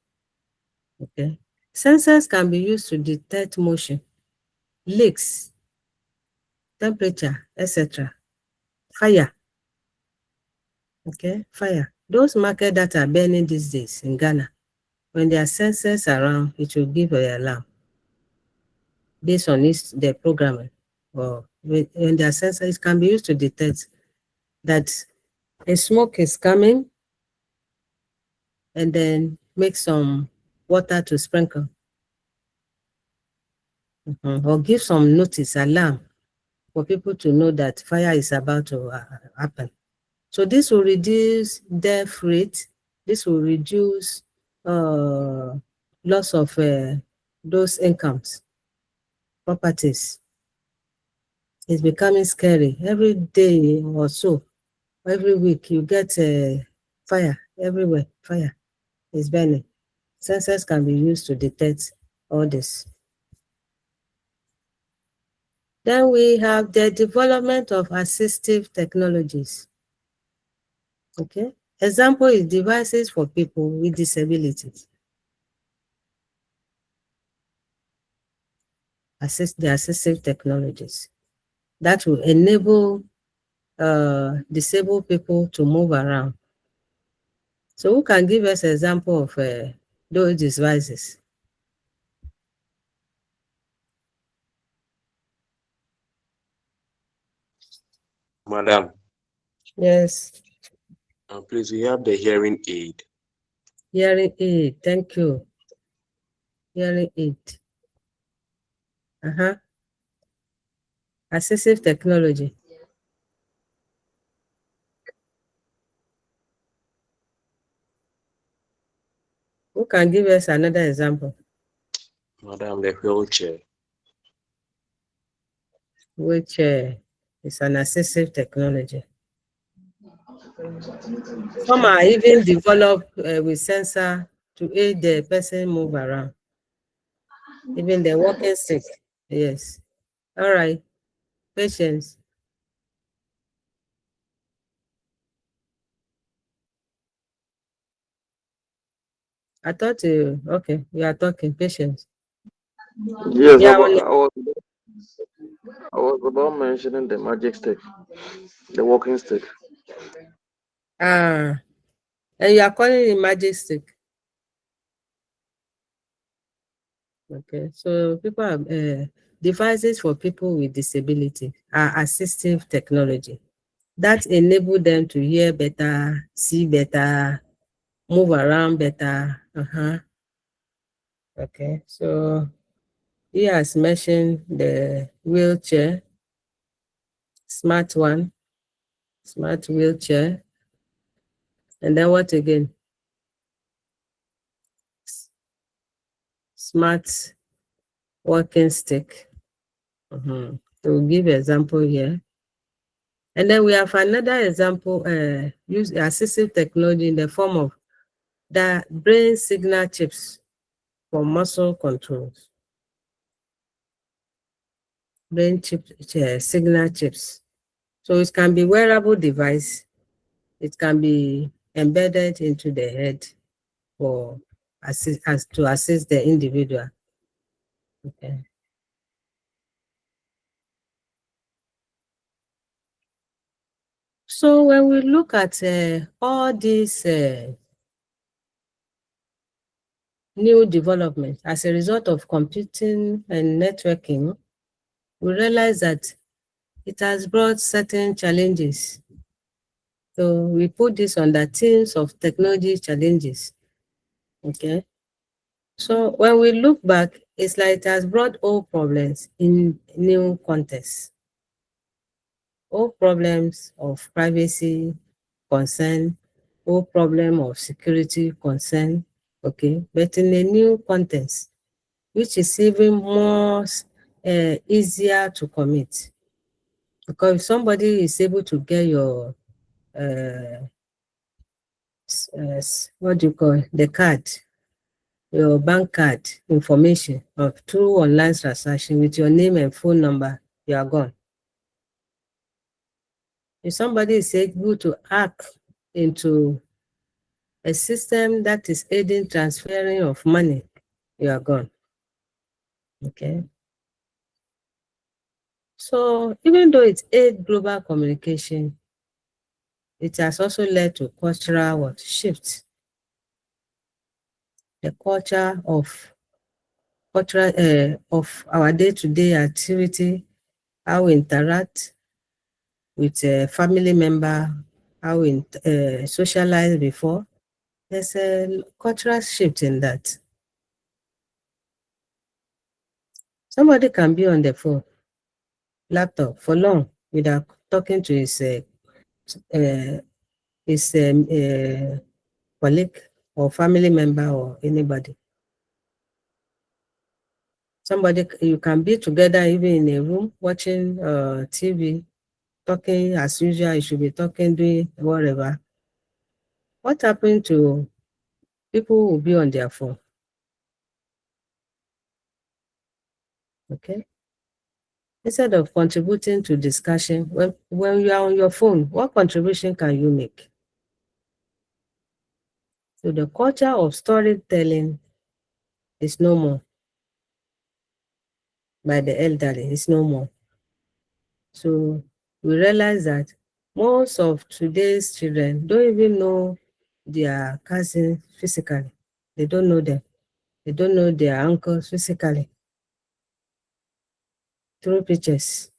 Okay. Sensors can be used to detect motion, leaks, temperature, etc. Fire. Okay, fire. Those markets that are burning these days in Ghana, when there are sensors around, it will give an alarm based on the programming. Or when there are sensors, it can be used to detect that a smoke is coming and then make some water to sprinkle. Or give some notice, alarm, for people to know that fire is about to happen. So this will reduce death rate. This will reduce loss of those incomes, properties. It's becoming scary. Every day or so, every week, you get fire everywhere. Fire is burning. Sensors can be used to detect all this. Then we have the development of assistive technologies. Okay. Example is devices for people with disabilities. The assistive technologies that will enable disabled people to move around. So who can give us an example of those devices? Madam, Yes. please, we have the hearing aid. Hearing aid. Thank you. Hearing aid. Assistive technology. Who can give us another example? Madam, the wheelchair. Which is an assistive technology. Some are even developed with sensor to aid the person move around. Even the walking stick. Yes. All right. Patience. I thought you okay. You are talking. Patience. Yes, Yeah. I was about mentioning the magic stick, the walking stick. And you are calling it magic stick. Okay. So people have devices for people with disability are assistive technology that enable them to hear better, see better, move around better. Okay. So he has mentioned the wheelchair, smart one, smart wheelchair, and then what again? Smart walking stick. To give example here. And then we have another example, use assistive technology in the form of the brain signal chips for muscle controls. Brain chip signal chips. So it can be wearable device. It can be embedded into the head for to assist the individual. Okay. So when we look at all these new development as a result of computing and networking, we realize that it has brought certain challenges. So we put this under themes of technology challenges. Okay. So when we look back, it's like it has brought old problems in new contexts. Old problems of privacy concern, old problem of security concern, okay, but in a new context, which is even more easier to commit. Because if somebody is able to get your what do you call the card, your bank card information of through online transaction with your name and phone number, you are gone. If somebody is able to hack into a system that is aiding transferring of money, you are gone. Okay. So even though it aids global communication, it has also led to cultural shift. The culture of our day-to-day activity, how we interact with a family member, how we socialize before. There's a cultural shift in that. Somebody can be on the phone, laptop for long without talking to his colleague or family member or anybody. Somebody, you can be together even in a room watching TV, talking as usual. You should be talking, doing whatever. What happened to people who will be on their phone? Okay. Instead of contributing to discussion, when you are on your phone, what contribution can you make? So the culture of storytelling is no more by the elderly, it's no more. So we realize that most of today's children don't even know their cousins physically. They don't know them. They don't know their uncles physically through pictures.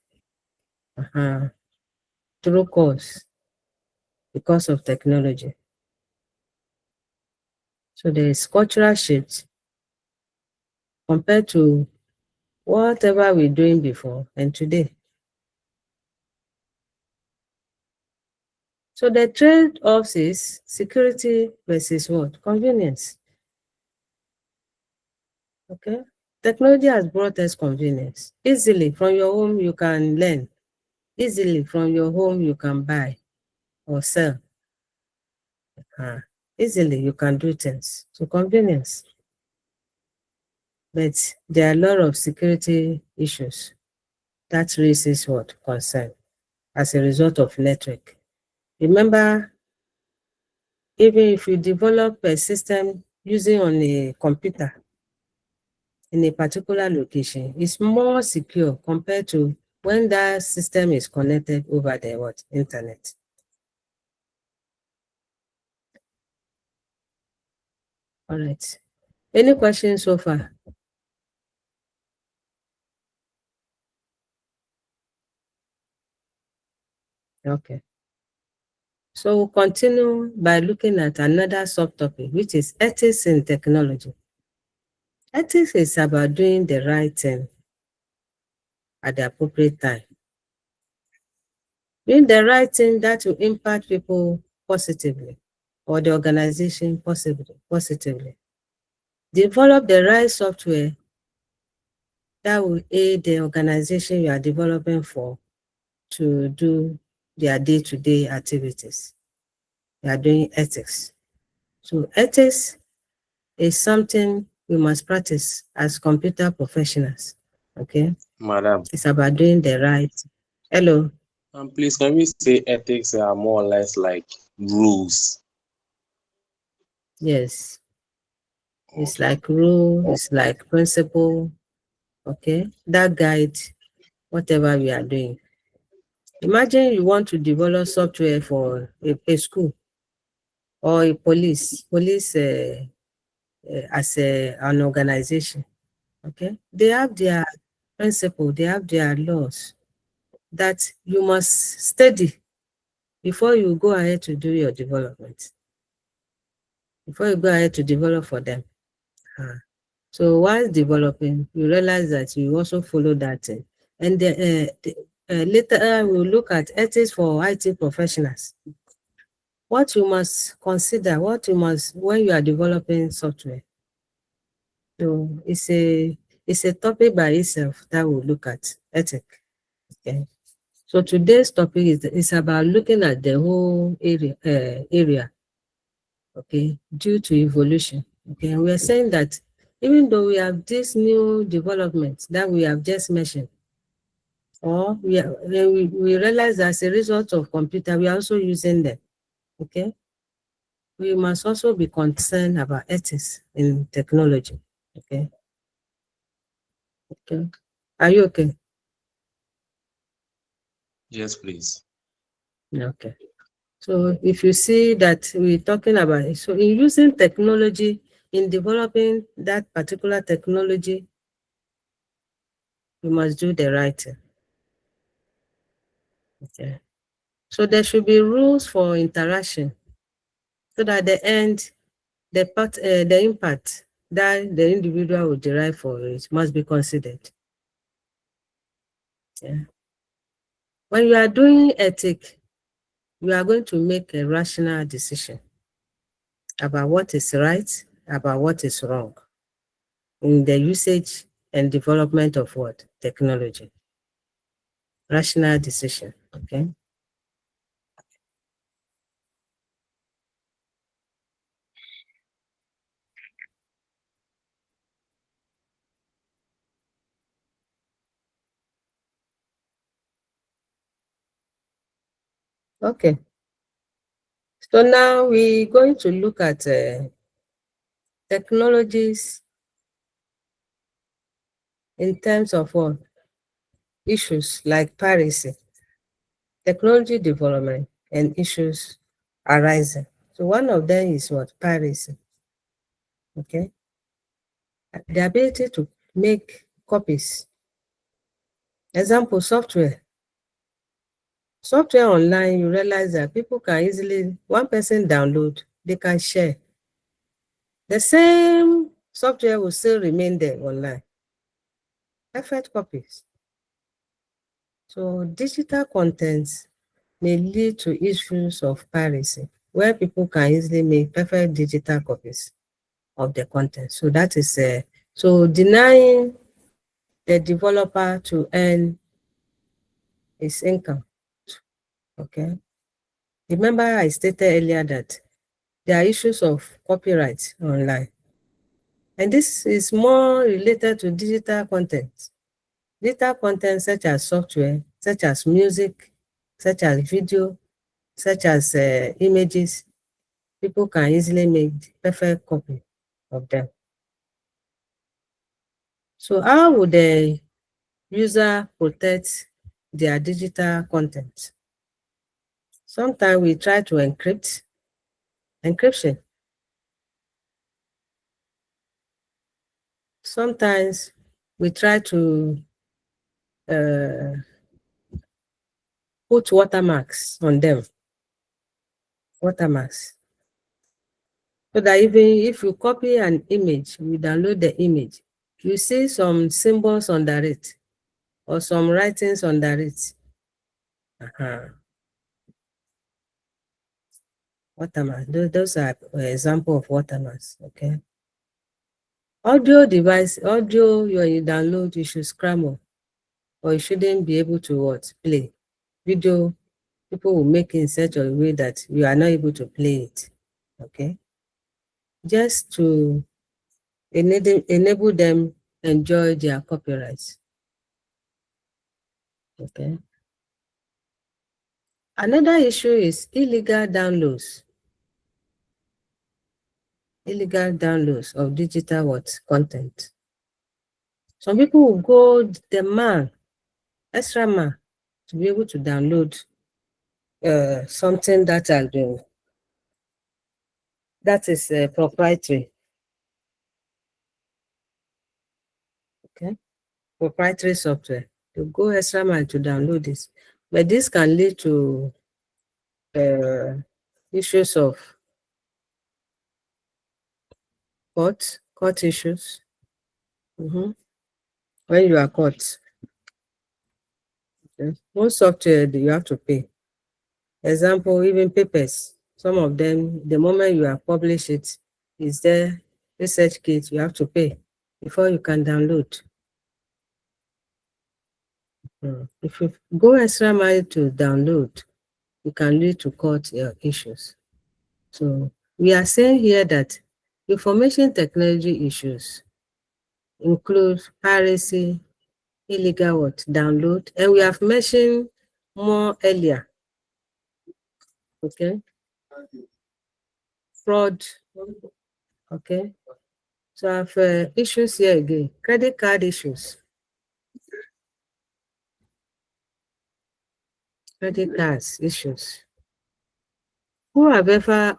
through course because of technology. So there is cultural shift compared to whatever we're doing before and today. So the trade-offs is security versus what? Convenience. Okay. Technology has brought us convenience. Easily from your home, you can learn. Easily from your home, you can buy or sell. Easily you can do things. So convenience. But there are a lot of security issues that raises what? Concern as a result of network. Remember, even if you develop a system using on a computer in a particular location, it's more secure compared to when that system is connected over the what? Internet. All right. Any questions so far? Okay. So we'll continue by looking at another subtopic, which is ethics in technology. Ethics is about doing the right thing at the appropriate time. Doing the right thing that will impact people positively or the organization positively. Develop the right software that will aid the organization you are developing for to do their day-to-day activities. They are doing ethics. So ethics is something we must practice as computer professionals. Okay? Madam, It's about doing the right. Hello. please can we say ethics are more or less like rules? Yes. It's Okay. like rule, it's like principle. Okay? That guide whatever we are doing. Imagine you want to develop software for a school or a police as an organization. Okay? They have their principle, they have their laws that you must study before you go ahead to do your development, before you go ahead to develop for them. So while developing, you realize that you also follow that thing. And later we'll look at ethics for IT professionals. What you must consider, what you must, when you are developing software. So it's a topic by itself that we'll look at, ethics. Okay. So today's topic is about looking at the whole area, okay, due to evolution. Okay, and we are saying that even though we have this new development that we have just mentioned, or we realize as a result of computer, we are also using them. Okay, we must also be concerned about ethics in technology. Okay, okay, are you okay? Yes, please. Okay. So if you see that we're talking about it, so in using technology, in developing that particular technology, we must do the right thing. Okay. So there should be rules for interaction so that at the end, the impact that the individual will derive for it must be considered. Yeah. When you are doing ethic, you are going to make a rational decision about what is right, about what is wrong in the usage and development of what? Technology. Rational decision. Okay. Okay. So now we're going to look at technologies in terms of what? Issues like piracy, technology development, and issues arising. So one of them is what? Piracy. Okay. The ability to make copies. Example, software. Software online, you realize that people can easily, one person download, they can share. The same software will still remain there online. Perfect copies. So digital contents may lead to issues of piracy, where people can easily make perfect digital copies of the content. So that is so denying the developer to earn his income. Okay. Remember, I stated earlier that there are issues of copyright online. And this is more related to digital content. Digital content such as software, such as music, such as video, such as images, people can easily make the perfect copy of them. So how would the user protect their digital content? Sometimes we try to encryption. Sometimes we try to put watermarks on them. Watermarks. So that even if you copy an image, you download the image, you see some symbols under it or some writings under it. Watermarks. Those are example of watermarks. Okay. Audio device, audio you download, you should scramble, or you shouldn't be able to what? Play. Video, people will make in such a way that you are not able to play it. Okay. Just to enable them enjoy their copyrights. Okay. Another issue is illegal downloads. Illegal downloads of digital what? Content. Some people will go demand extra man to be able to download something that are doing that is proprietary. Okay, proprietary software. You go extra mile to download this, but this can lead to issues of court issues. When you are caught, okay. Most software you have to pay. Example, even papers. Some of them, the moment you have published it, is there research kit you have to pay before you can download. If you go extra mile to download, it can lead to court issues. So we are saying here that information technology issues include piracy, illegal what? Download, and we have mentioned more earlier. Okay. Fraud. Okay. So I have issues here again. Credit card issues. Credit cards issues. Who have ever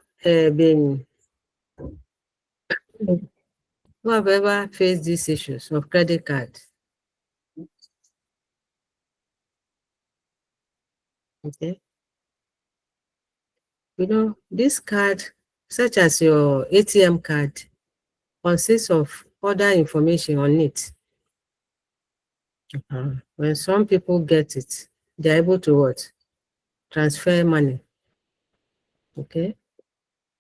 faced these issues of credit card? Okay. You know, this card, such as your ATM card, consists of other information on it. When some people get it, they're able to what? Transfer money. Okay.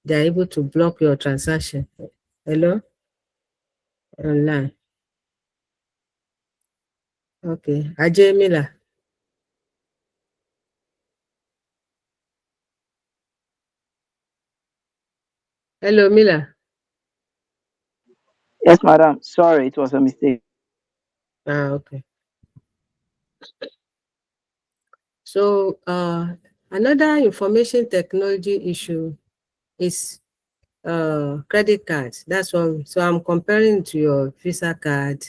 They're able to block your transaction. Hello? Online. Okay. Ajay Miller. Hello, Miller. Yes, madam. Sorry, it was a mistake. Okay. So another information technology issue is credit cards. That's one. So I'm comparing to your Visa card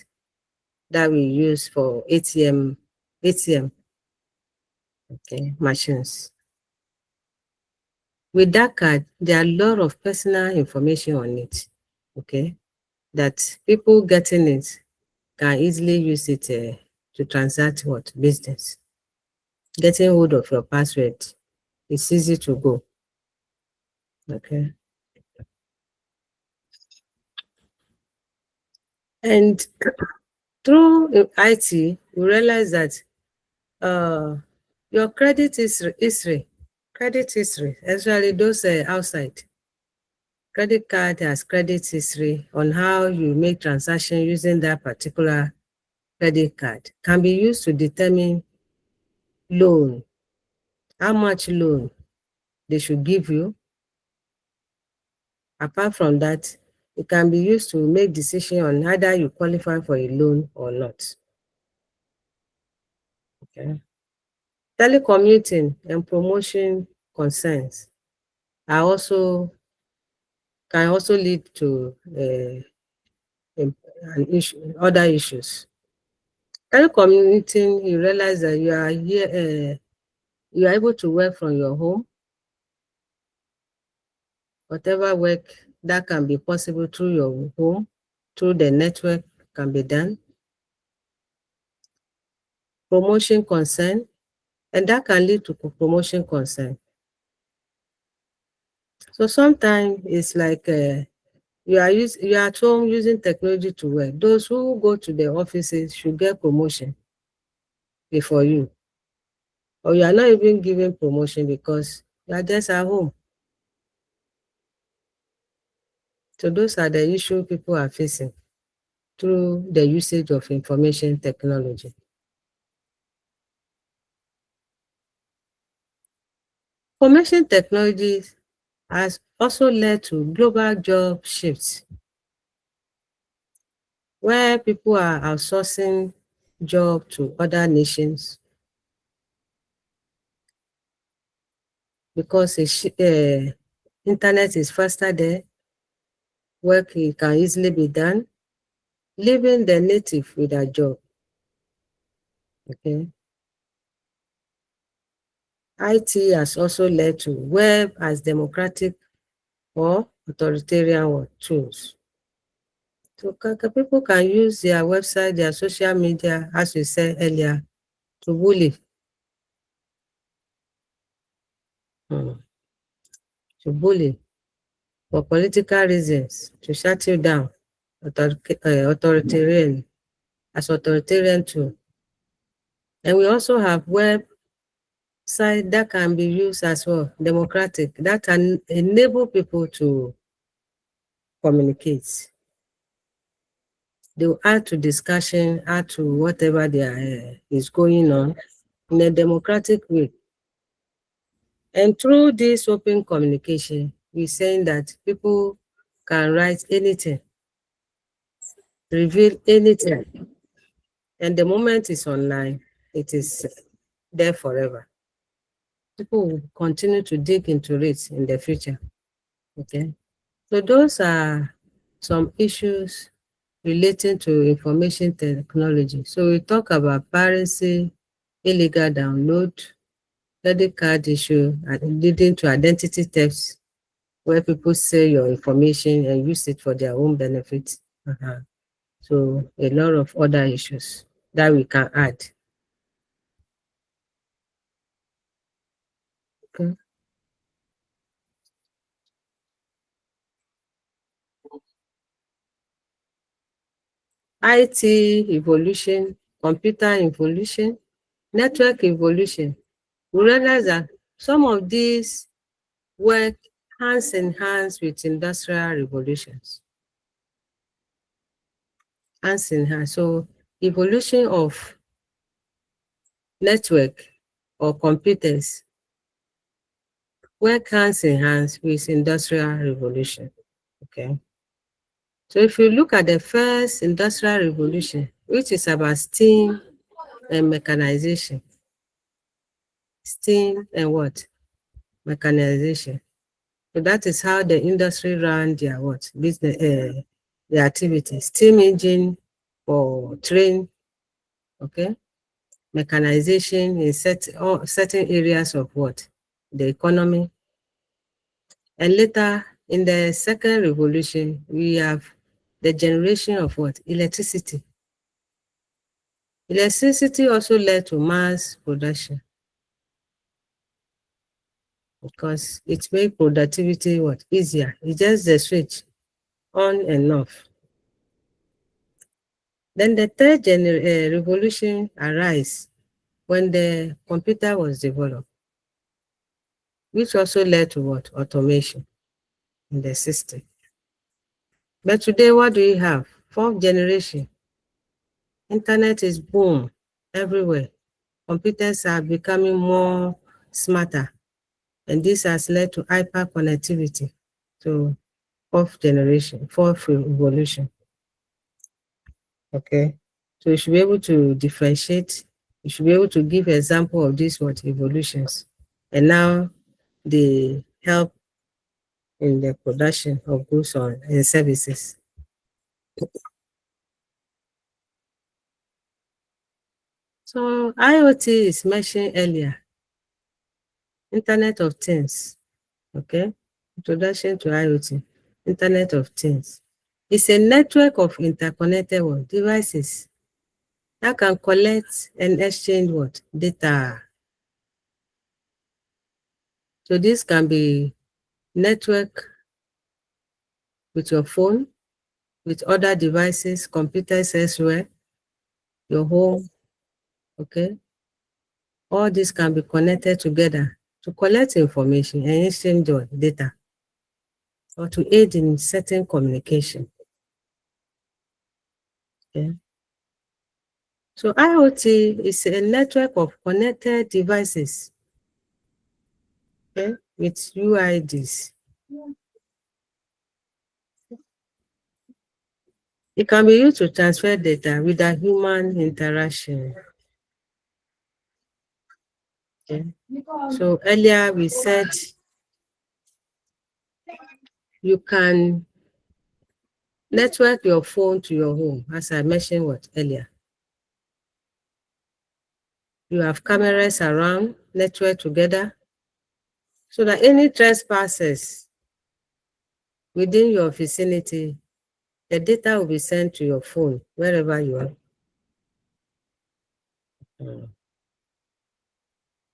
that we use for ATM, okay, machines. With that card, there are a lot of personal information on it, okay, that people getting it can easily use it to transact what? Business. getting hold of your password. It's easy to go. Okay. And through IT, you realize that your credit history, especially those outside, credit card has credit history on how you make transaction using that particular credit card can be used to determine loan, how much loan they should give you. Apart from that, it can be used to make decision on either you qualify for a loan or not. Okay. Telecommuting and promotion concerns are also can also lead to other issues. Telecommuting, you realize that you are here, you are able to work from your home. Whatever work that can be possible through your home, through the network can be done. Promotion concern, and that can lead to promotion concern. So sometimes it's like you are at home using technology to work. Those who go to the offices should get promotion before you. Or you are not even given promotion because you are just at home. So those are the issues people are facing through the usage of information technology. Information technology has also led to global job shifts, where people are outsourcing job to other nations because internet is faster there, work can easily be done, leaving the native with a job. Okay. IT has also led to web as democratic or authoritarian tools. So people can use their website, their social media, as we said earlier, to bully. To bully for political reasons, to shut you down, authoritarian, as authoritarian too. And we also have website that can be used as well, democratic, that can enable people to communicate. They will add to discussion, add to whatever is going on in a democratic way. And through this open communication, we're saying that people can write anything, reveal anything. And the moment it's online, it is there forever. People will continue to dig into it in the future. Okay. So those are some issues relating to information technology. So we talk about piracy, illegal download, credit card issue, and leading to identity thefts, where people sell your information and use it for their own benefit. So a lot of other issues that we can add. Okay. IT evolution, computer evolution, network evolution. We realize that some of these work hands in hands with industrial revolutions. Hands in hand. So evolution of network or computers work hands in hands with industrial revolution. Okay. So if you look at the first industrial revolution, which is about steam and mechanization, steam and what? Mechanization. So that is how the industry ran their what? Business, their activity. Steam engine for train, okay? Mechanization in certain areas of what? The economy. And later, in the second revolution, we have the generation of what? Electricity. Electricity also led to mass production. because it makes productivity what easier. It's just the switch on and off. Then the third revolution arise when the computer was developed, which also led to what? Automation in the system. But today, what do you have? Fourth generation. Internet is boom everywhere. Computers are becoming more smarter, and this has led to hyper connectivity. So fourth generation, fourth revolution. Okay. So you should be able to differentiate. You should be able to give example of these what evolutions. And now they help in the production of goods and services. So IoT is mentioned earlier. Internet of Things. Okay. Introduction to IoT. Internet of Things. It's a network of interconnected devices that can collect and exchange what? Data. So this can be network with your phone, with other devices, computers elsewhere, your home, okay? All this can be connected together to collect information and exchange your data or to aid in certain communication, okay? So IoT is a network of connected devices, okay, with UIDs. It can be used to transfer data without human interaction. Okay. So earlier we said you can network your phone to your home, as I mentioned earlier. You have cameras around, network together, so that any trespassers within your vicinity, the data will be sent to your phone wherever you are.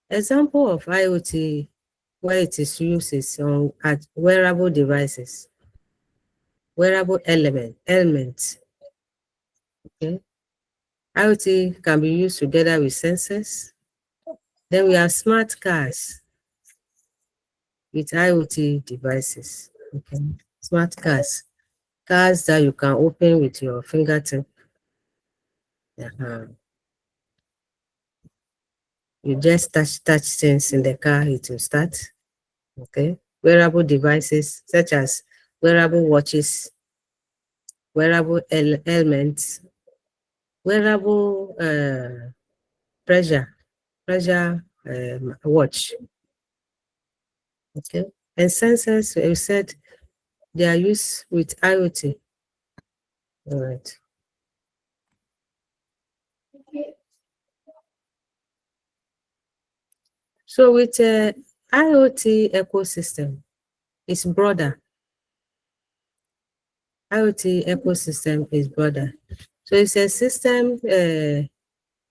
Example of IoT where it is used is at wearable devices, wearable elements. Okay. IoT can be used together with sensors. Then we have smart cars with IoT devices. Okay. Smart cars that you can open with your fingertip. You just touch things in the car, it will start. Okay. Wearable devices such as wearable watches, wearable elements, wearable pressure watch. Okay. And sensors, we said they are used with IoT. All right. So with IoT ecosystem, it's broader. IoT ecosystem is broader. So it's a system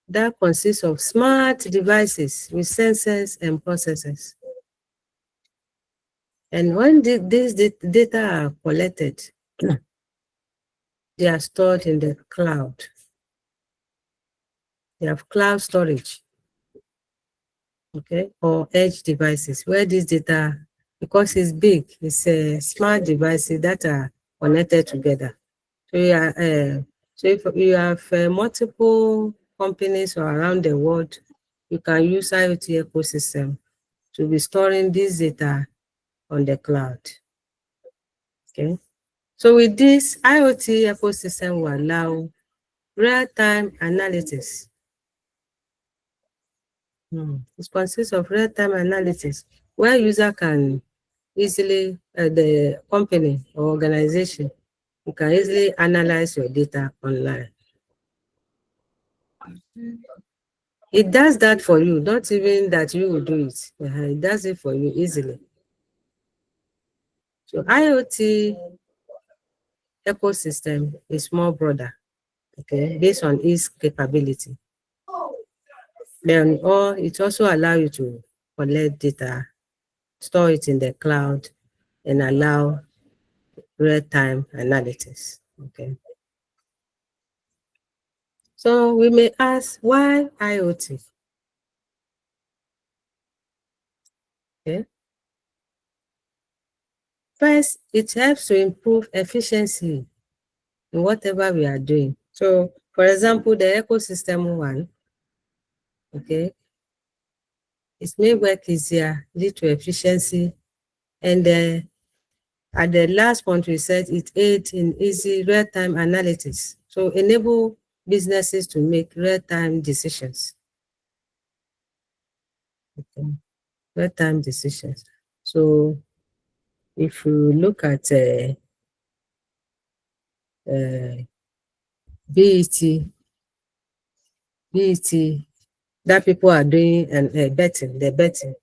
that consists of smart devices with sensors and processors. And when these data are collected, they are stored in the cloud. They have cloud storage, okay, or edge devices where this data, because it's big, it's a smart devices that are connected together. So so if you have multiple companies around the world, you can use IoT ecosystem to be storing this data on the cloud. Okay. So with this, IoT ecosystem will allow real-time analytics. It consists of real-time analytics where user can easily, the company or organization, you can easily analyze your data online. It does that for you, not even that you will do it. It does it for you easily. So IoT ecosystem is more broader, okay, based on its capability. Then it also allows you to collect data store it in the cloud, and allow real-time analytics. Okay. So we may ask, why IoT? Okay. First, it helps to improve efficiency in whatever we are doing. So, for example, the ecosystem one, okay, it's made work easier, lead to efficiency, and at the last point we said it aids in easy real-time analytics. So enable businesses to make real-time decisions. Okay. Real-time decisions. So if you look at BET, that people are doing, and betting, the betting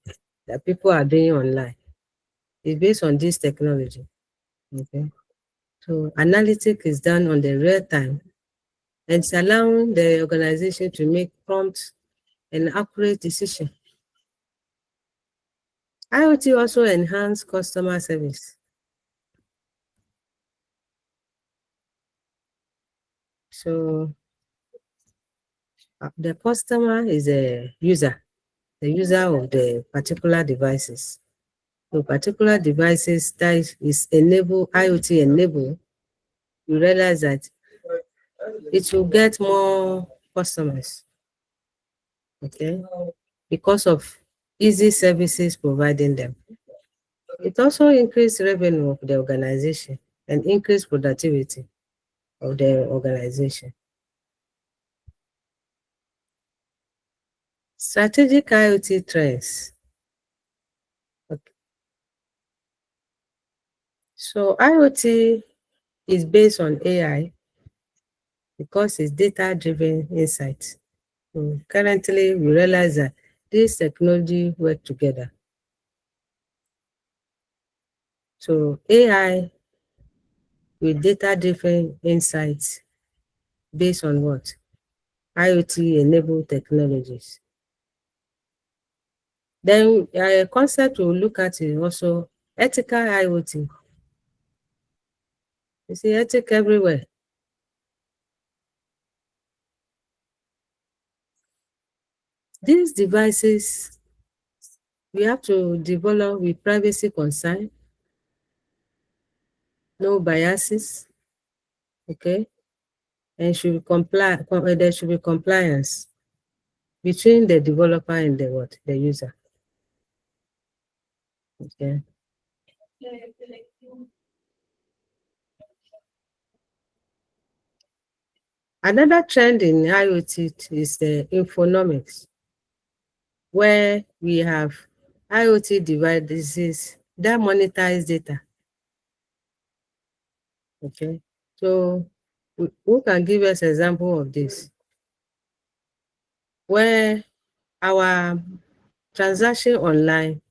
that people are doing online is based on this technology. Okay. So analytics is done on the real time, and it's allowing the organization to make prompt and accurate decision. IoT also enhance customer service. So the customer is the user of the particular devices. So particular devices that is IoT enable, you realize that it will get more customers, okay, because of easy services providing them. It also increase revenue of the organization and increase productivity of the organization. Strategic IoT trends. Okay. So IoT is based on AI because it's data-driven insight. So currently, we realize that this technology work together. So AI with data-driven insights based on what? IoT-enabled technologies. Then a concept we'll look at is also ethical IoT. You see ethic everywhere. These devices, we have to develop with privacy concern, no biases, okay? And should comply, there should be compliance between the developer and the user. Okay. Another trend in IoT is the infonomics, where we have IoT devices that monetize data. Okay. So who can give us an example of this? Where our transaction online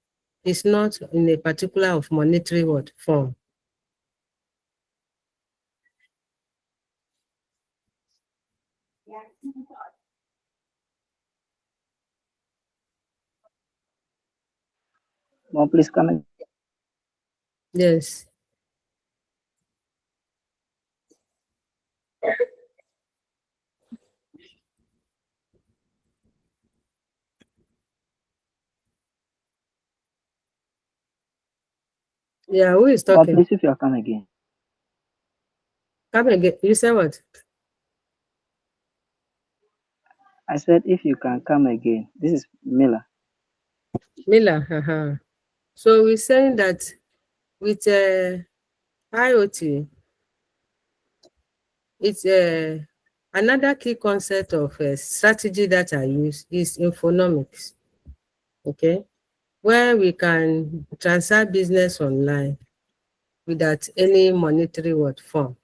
is not in a particular of monetary form. Mom, please come in. Yes. Yeah, who is Mom, talking? please, if you come again. Come again. You said what? I said, if you can come again. This is Miller. Mila. So we're saying that with IoT, it's another key concept of strategy that I use is infonomics. Okay, where we can transact business online without any monetary form.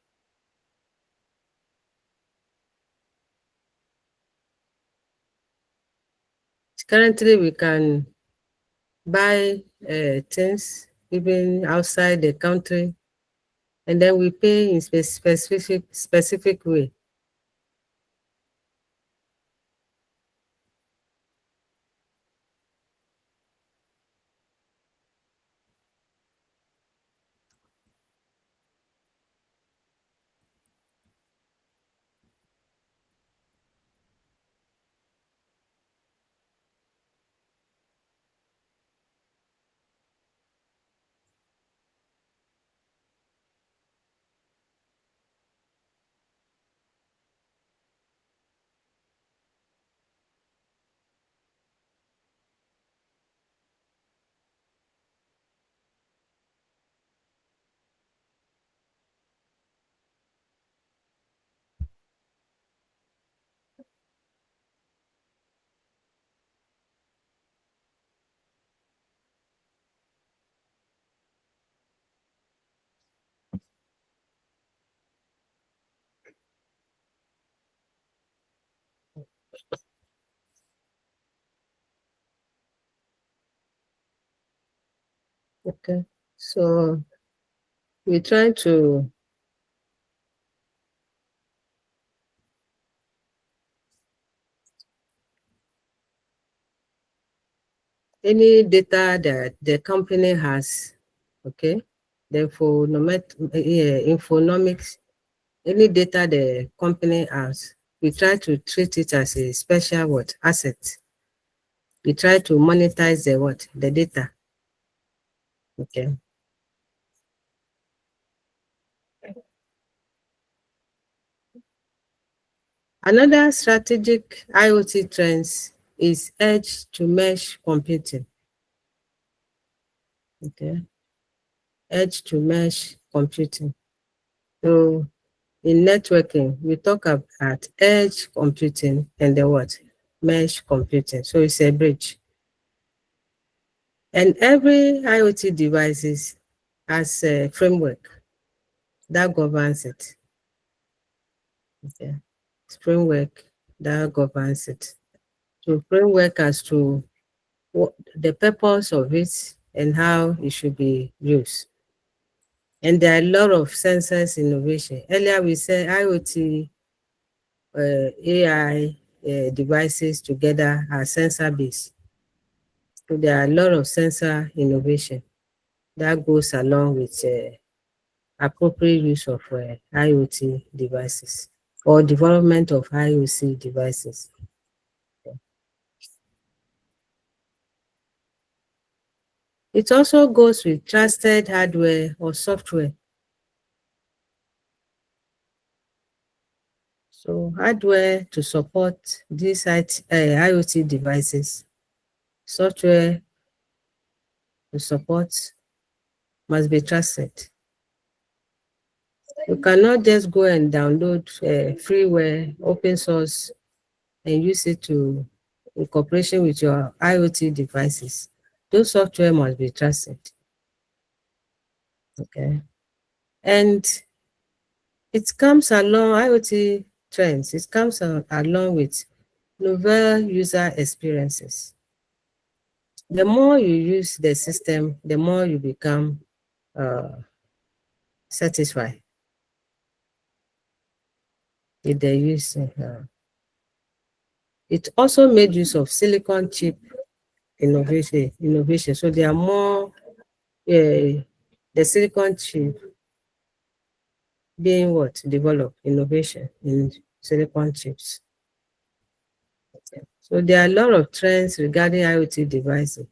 Currently, we can buy things even outside the country, and then we pay in specific way. Okay, so we try to any data that the company has, okay, the infonomics, any data the company has, we try to treat it as a special what asset. We try to monetize the data. Okay. Another strategic IoT trends is edge to mesh computing. Okay. Edge to mesh computing. So in networking, we talk about edge computing and the what? Mesh computing. So it's a bridge. And every IoT device has a framework that governs it. Okay. Framework that governs it. So framework as to what the purpose of it and how it should be used. And there are a lot of sensors innovation. Earlier we said IoT, AI devices together are sensor based. So there are a lot of sensor innovation that goes along with appropriate use of IoT devices or development of IoT devices. It also goes with trusted hardware or software. So hardware to support these IoT devices, software to support must be trusted. You cannot just go and download freeware, open source, and use it to in cooperation with your IoT devices. Those software must be trusted. Okay. And it comes along IoT trends, it comes along with novel user experiences. The more you use the system, the more you become satisfied with the use. It also made use of silicon chip innovation. So there are more the silicon chip being what developed innovation in silicon chips. So there are a lot of trends regarding IoT devices.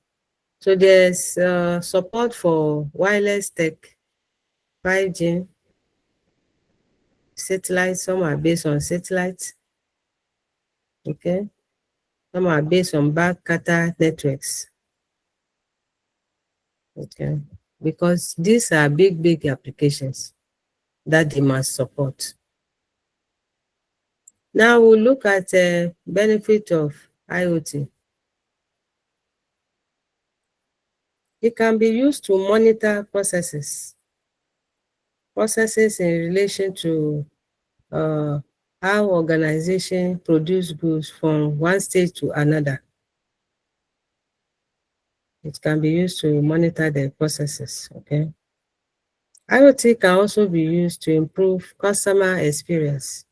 So there's support for wireless tech, 5G, satellites. Some are based on satellites. Okay. Some are based on backcatter networks. Okay. Because these are big applications that they must support. Now we'll look at the benefit of IoT. It can be used to monitor processes in relation to how organization produce goods from one stage to another. It can be used to monitor the processes, okay? IoT can also be used to improve customer experience.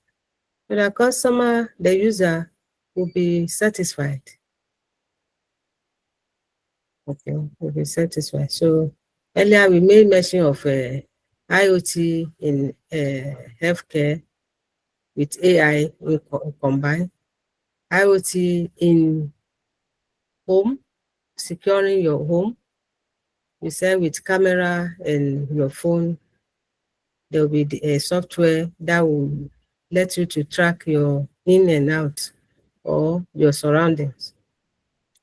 So the user will be satisfied. Okay, will be satisfied. So earlier we made mention of IoT in healthcare with AI combined. IoT in home, securing your home. You said with camera and your phone, there will be a software that will let you to track your in and out or your surroundings.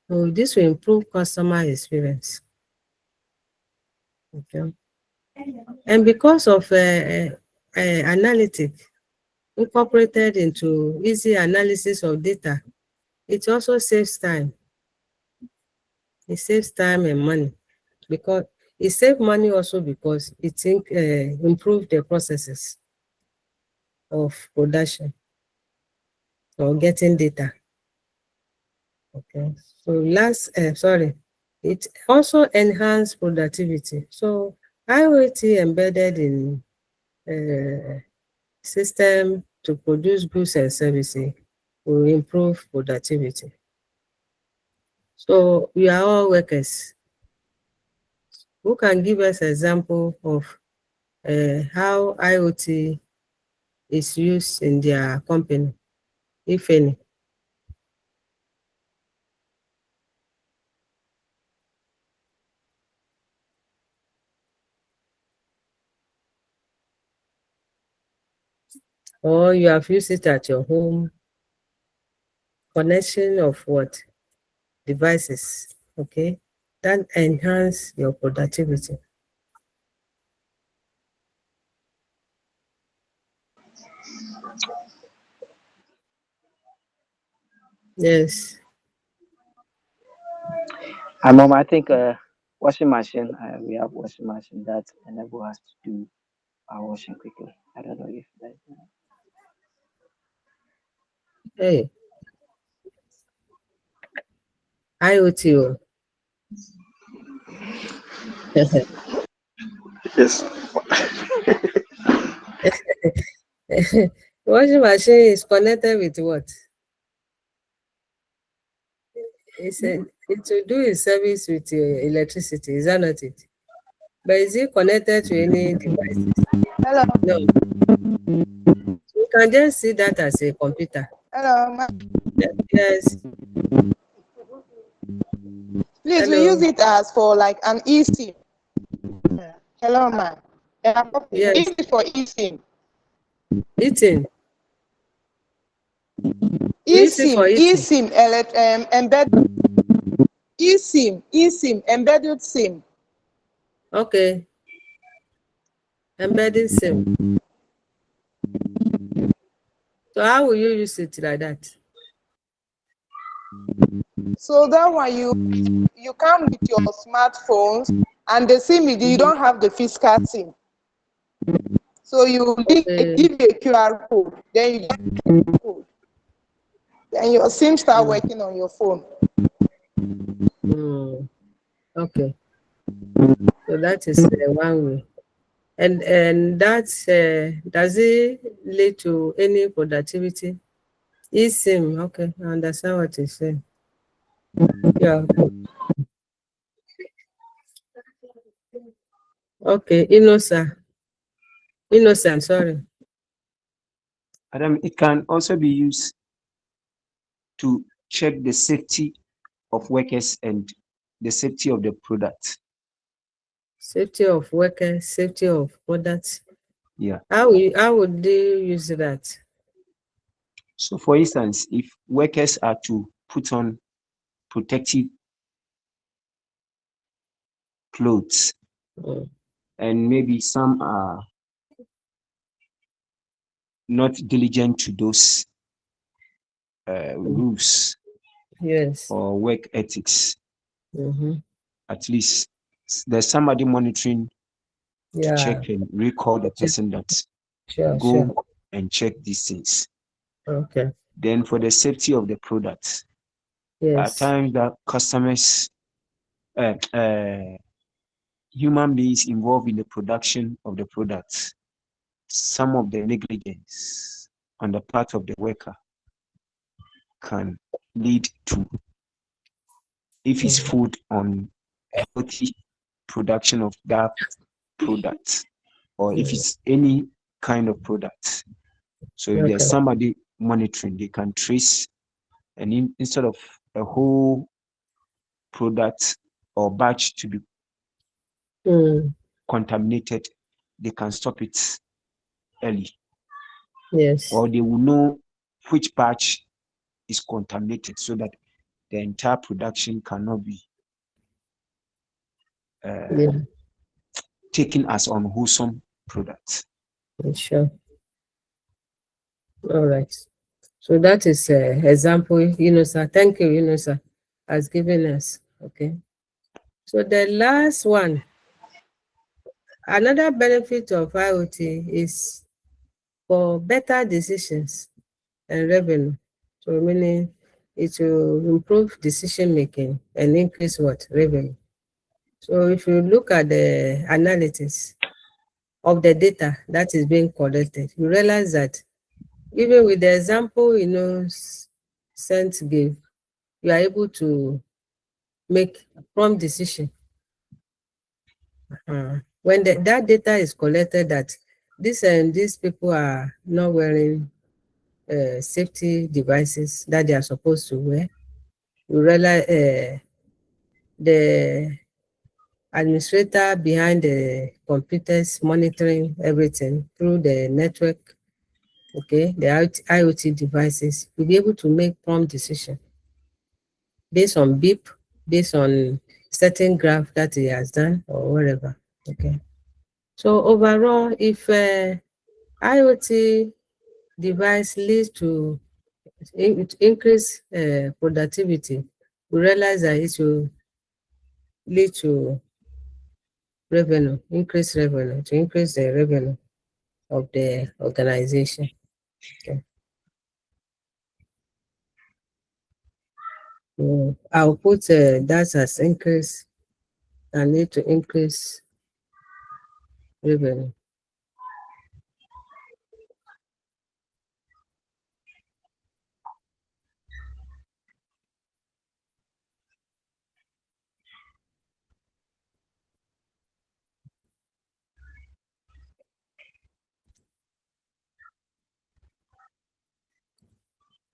So this will improve customer experience. Okay. And because of analytic incorporated into easy analysis of data, it also saves time. It saves time and money because it saves money also because it improves the processes of production or getting data. Okay. So It also enhances productivity. So IoT embedded in system to produce goods and services will improve productivity. So we are all workers. Who can give us example of how IoT is used in their company, if any? Or you have used it at your home, connection of what? Devices, okay? That enhance your productivity. Yes. Mom, I think washing machine. We have washing machine that enable us to do our washing quickly. I don't know if that. Hey, IoT. Yes. Washing machine is connected with what? It will do its service with electricity, is that not it? But is it connected to any devices? Hello, No. So you can just see that as a computer. hello, ma. Yes. Please, we use Hello. it as for like an eSIM. Hello, ma. Yeah, we Yes. use it for eSIM. Eating. You use it for eating. eSIM, embedded eSIM, embedded SIM. Okay. Embedding SIM. So how will you use it like that? So that one you come with your smartphones, and the SIM you don't have the physical SIM. So you Okay. give a QR code, then you get the QR code. Then your SIM start working on your phone. Okay. So that is one way. And that does it lead to any productivity? eSIM. Okay, I understand what you're saying. Yeah. Okay, Innocent, sorry. Adam, it can also be used to check the safety of workers and the safety of the product. Safety of workers, safety of products. Yeah. How would they use that? So, for instance, if workers are to put on protective clothes, and maybe some are not diligent to those rules Yes. or work ethics, Mm-hmm. at least there's somebody monitoring to Yeah. check and recall the person that Sure. and check these things. Okay. Then for the safety of the products, at Yes. times that customers, human beings involved in the production of the products, some of the negligence on the part of the worker can lead to, if it's food on healthy production of that product, or if it's any kind of product. So if there's somebody monitoring, they can trace, and instead of a whole product or batch to be contaminated, they can stop it early. Yes. Or they will know which batch is contaminated so that the entire production cannot be taken as unwholesome products. Sure. All right. So that is an example, sir. Thank you, sir, has given us. Okay. So the last one, another benefit of IoT is for better decisions and revenue. So meaning it will improve decision making and increase what? Revenue. So if you look at the analytics of the data that is being collected, you realize that even with the example, Sent gave, you are able to make a prompt decision. When that data is collected, that these people are not wearing safety devices that they are supposed to wear, you realize the administrator behind the computers monitoring everything through the network, okay, the IoT devices, will be able to make prompt decision based on beep, based on certain graph that he has done or whatever. Okay. So overall, if IoT device leads to increase productivity, we realize that it will lead to revenue, increase revenue, to increase the revenue of the organization. Okay. So I'll put that as increase and need to increase revenue.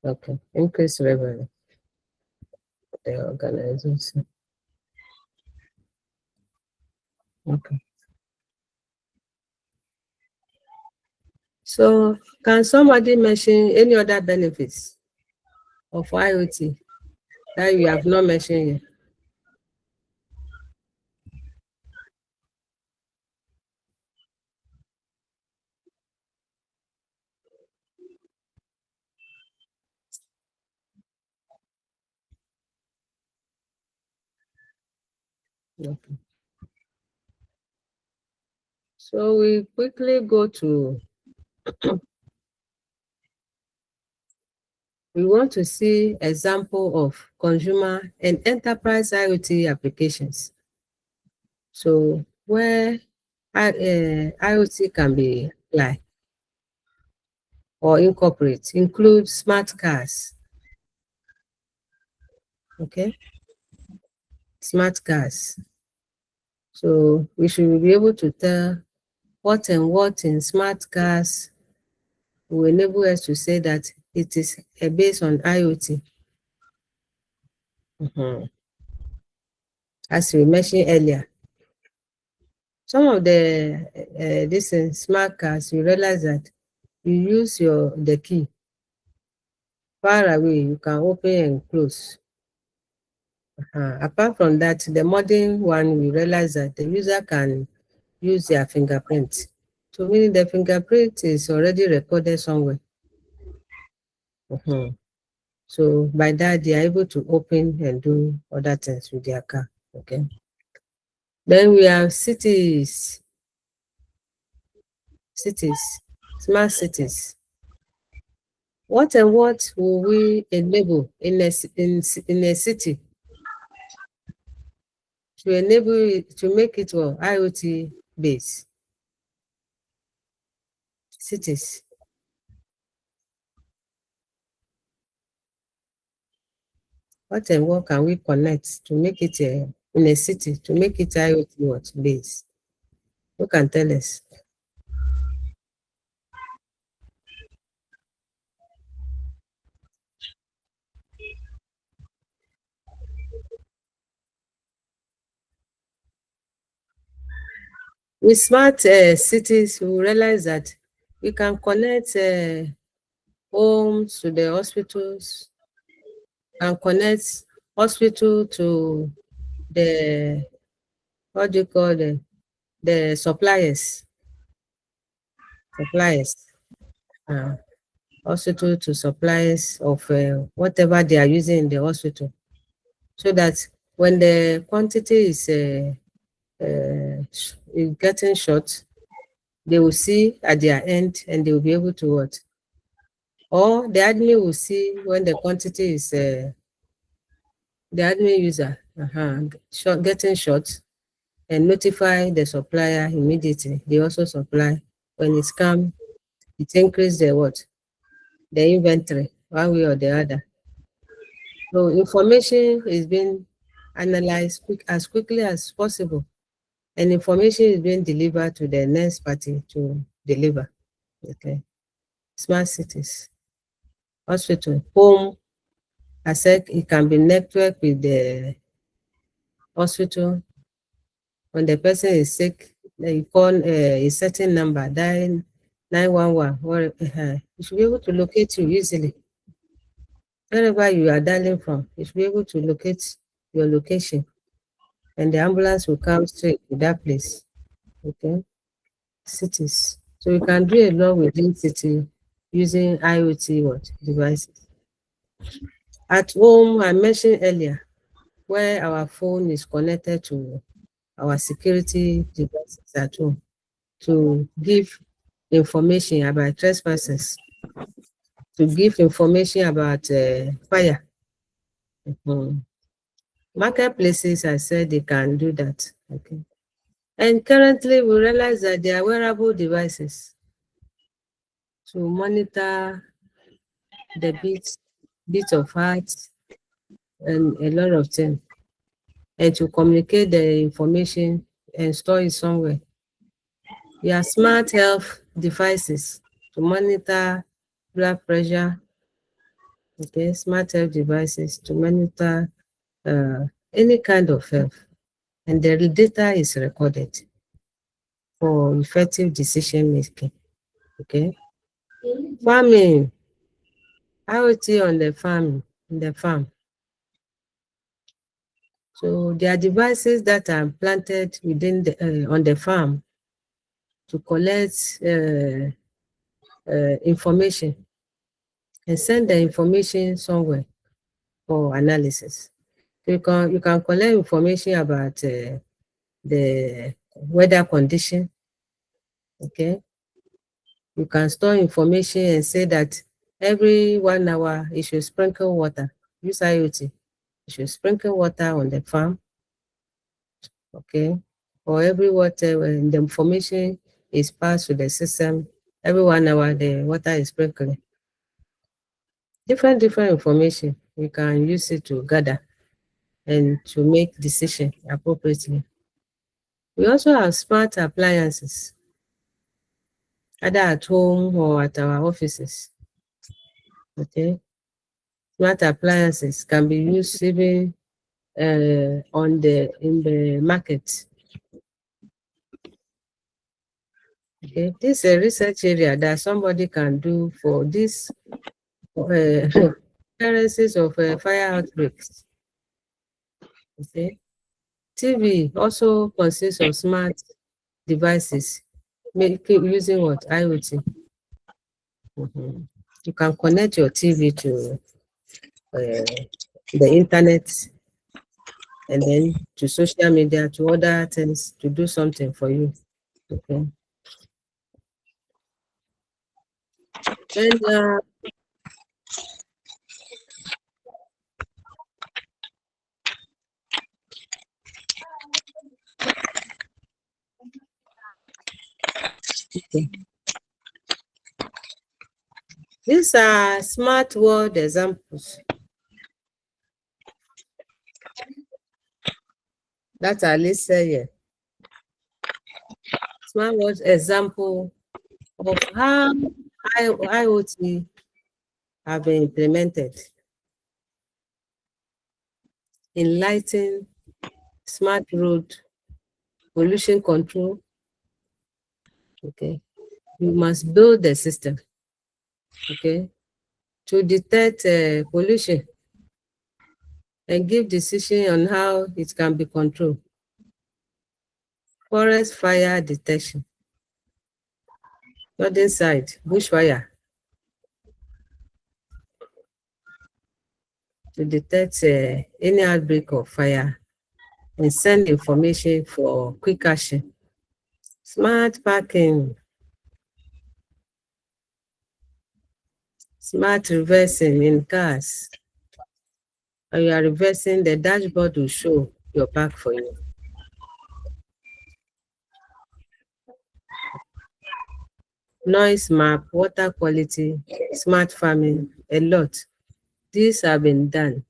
Okay, increase revenue of the organization. Okay. So can somebody mention any other benefits of IoT that you have not mentioned yet? Okay. So we quickly go to, we want to see example of consumer and enterprise IoT applications. So where IoT can be applied or include smart cars. Okay, smart cars. So we should be able to tell what and what in smart cars will enable us to say that it is based on IoT. As we mentioned earlier, some of the this smart cars, you realize that you use the key far away, you can open and close. Apart from that, the modern one, we realize that the user can use their fingerprint. So meaning the fingerprint is already recorded somewhere. So by that, they are able to open and do other things with their car. Okay. Then we have cities, smart cities. What and what will we enable in a city to enable it, to make it IoT based? Cities. What and what can we connect to make it in a city, to make it IoT based? Who can tell us? With smart cities, we realize that we can connect homes to the hospitals and connect hospital to the, what do you call the suppliers. Hospital to suppliers of whatever they are using in the hospital, so that when the quantity is getting short, they will see at their end and they will be able to Or the admin will see when the quantity is the admin user getting short and notify the supplier immediately. They also supply. When it's come, it increase the what? The inventory, one way or the other. So information is being analyzed as quickly as possible, and information is being delivered to the next party to deliver. Okay. Smart cities, hospital, home. I said it can be networked with the hospital. When the person is sick, you call a certain number, dial 911, or you should be able to locate you easily. Wherever you are dialing from, you should be able to locate your location, and the ambulance will come straight to that place. Okay, cities. So you can do a lot within city using IoT devices. At home, I mentioned earlier, where our phone is connected to our security devices at home to give information about trespassers, to give information about fire. Marketplaces, I said they can do that. Okay. And currently, we realize that there are wearable devices to monitor the beat of heart, and a lot of things, and to communicate the information and store it somewhere. There are smart health devices to monitor blood pressure. Okay, smart health devices to monitor any kind of health, and the data is recorded for effective decision making. Okay, farming, IoT on the farm, in the farm. So there are devices that are planted within the on the farm to collect information and send the information somewhere for analysis. So you can collect information about the weather condition. Okay, you can store information and say that every 1 hour you should sprinkle water. Use IoT. You should sprinkle water on the farm. Okay, or every water when the information is passed to the system, every 1 hour the water is sprinkling. Different information, you can use it to gather and to make decision appropriately. We also have smart appliances, either at home or at our offices. Okay, smart appliances can be used even in the market. Okay, this is a research area that somebody can do for this occurrences of fire outbreaks. Okay, TV also consists of smart devices using what? IoT. You can connect your TV to the internet and then to social media, to other things, to do something for you. Okay. And okay. These are smart world examples that are listed here. Smart world example of how IoT have been implemented in lighting, smart road, pollution control. Okay, you must build the system. Okay, to detect pollution and give decision on how it can be controlled. Forest fire detection. Northern side, bushfire. To detect any outbreak of fire and send information for quick action. Smart parking. Smart reversing in cars. When you are reversing, the dashboard will show your back for you. Noise map, water quality, smart farming, a lot. These have been done,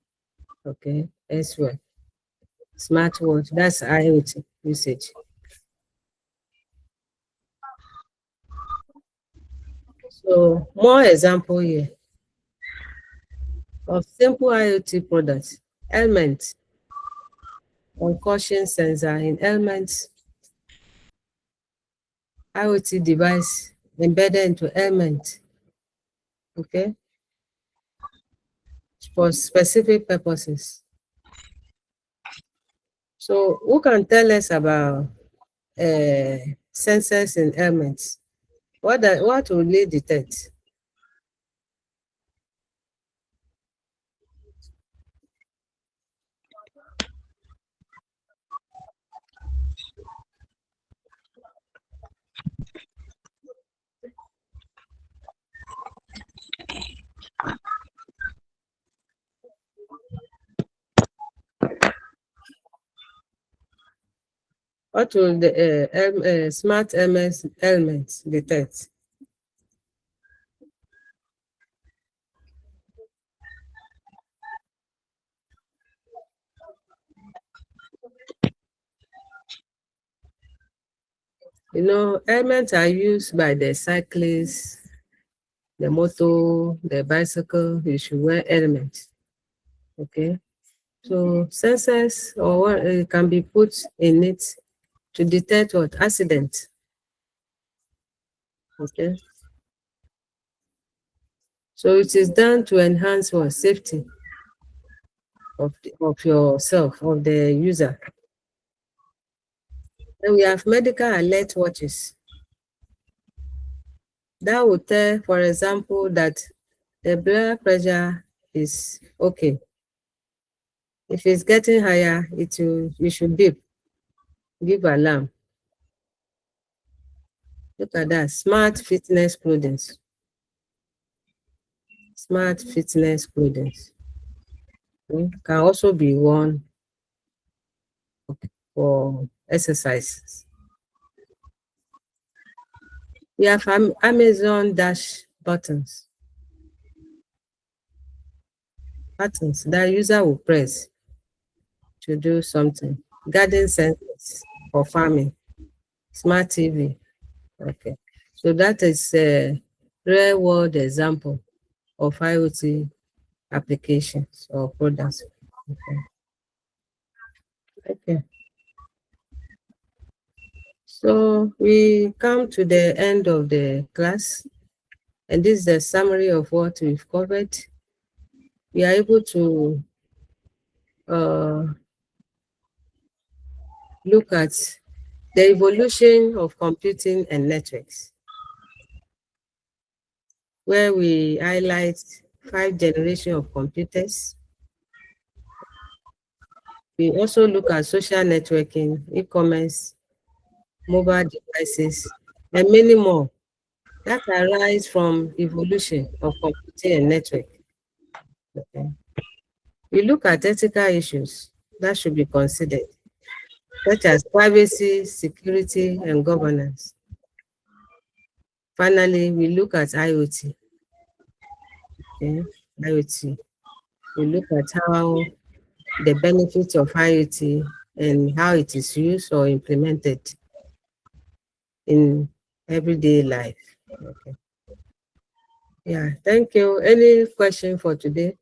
okay, elsewhere. Smartwatch, that's IoT usage. So more example here of simple IoT products. Helmet, concussion sensor in helmets, IoT device embedded into helmet, okay, for specific purposes. So who can tell us about sensors in helmets? What will they detect? What will the smart helmets detect? You know, helmets are used by the cyclists, the motor, the bicycle. You should wear helmets. Okay. So sensors or what can be put in it to detect what accident. Okay. So it is done to enhance what safety of yourself, of the user. Then we have medical alert watches. That would tell, for example, that the blood pressure is okay. If it's getting higher, you should beep, give alarm. Look at that, smart fitness clothing. Smart fitness clothing can also be worn for exercises. We have Amazon dash buttons that user will press to do something. Garden sensors for farming, smart TV. Okay, so that is a real world example of IoT applications or products. Okay. So we come to the end of the class, and this is the summary of what we've covered. We are able to look at the evolution of computing and networks, where we highlight 5 generations of computers. We also look at social networking, e-commerce, mobile devices, and many more that arise from evolution of computing and network. Okay. We look at ethical issues that should be considered, such as privacy, security, and governance. Finally, we look at IoT. Okay, IoT. We look at how the benefits of IoT and how it is used or implemented in everyday life. Okay. Yeah, thank you. Any question for today?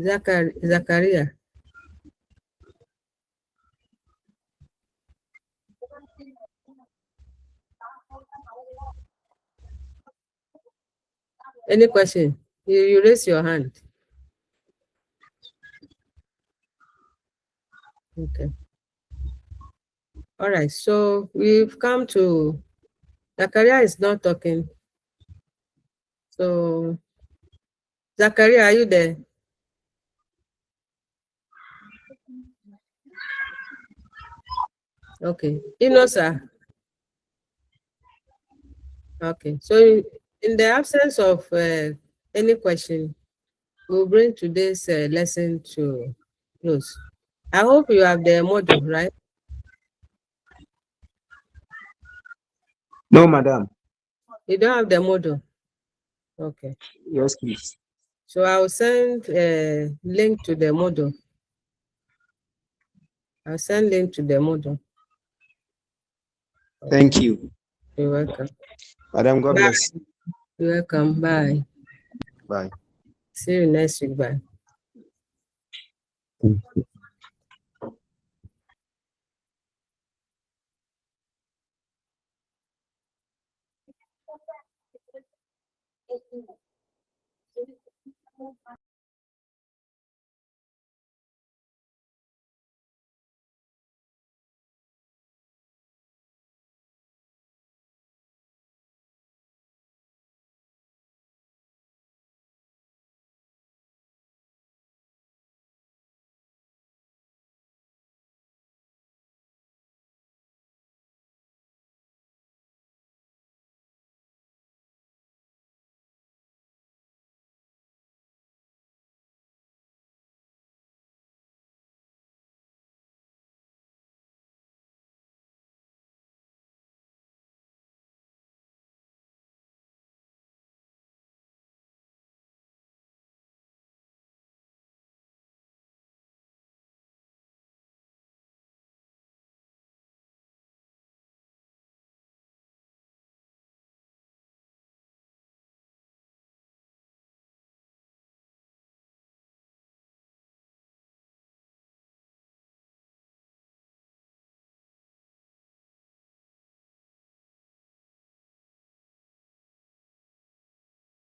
Zachariah. Any question? You raise your hand. Okay. All right. So we've come to Zachariah is not talking. So Zachariah, are you there? Okay. Sir. Okay. So in the absence of any question, we'll bring today's lesson to close. I hope you have the model, right? No, madam. You don't have the model. Okay. Yes, please. So I'll send a link to the model. I'll send link to the model. Thank you. You're welcome. Madam, God Bye. bless. You're welcome. Bye. Bye. See you next week. Bye. Thank you.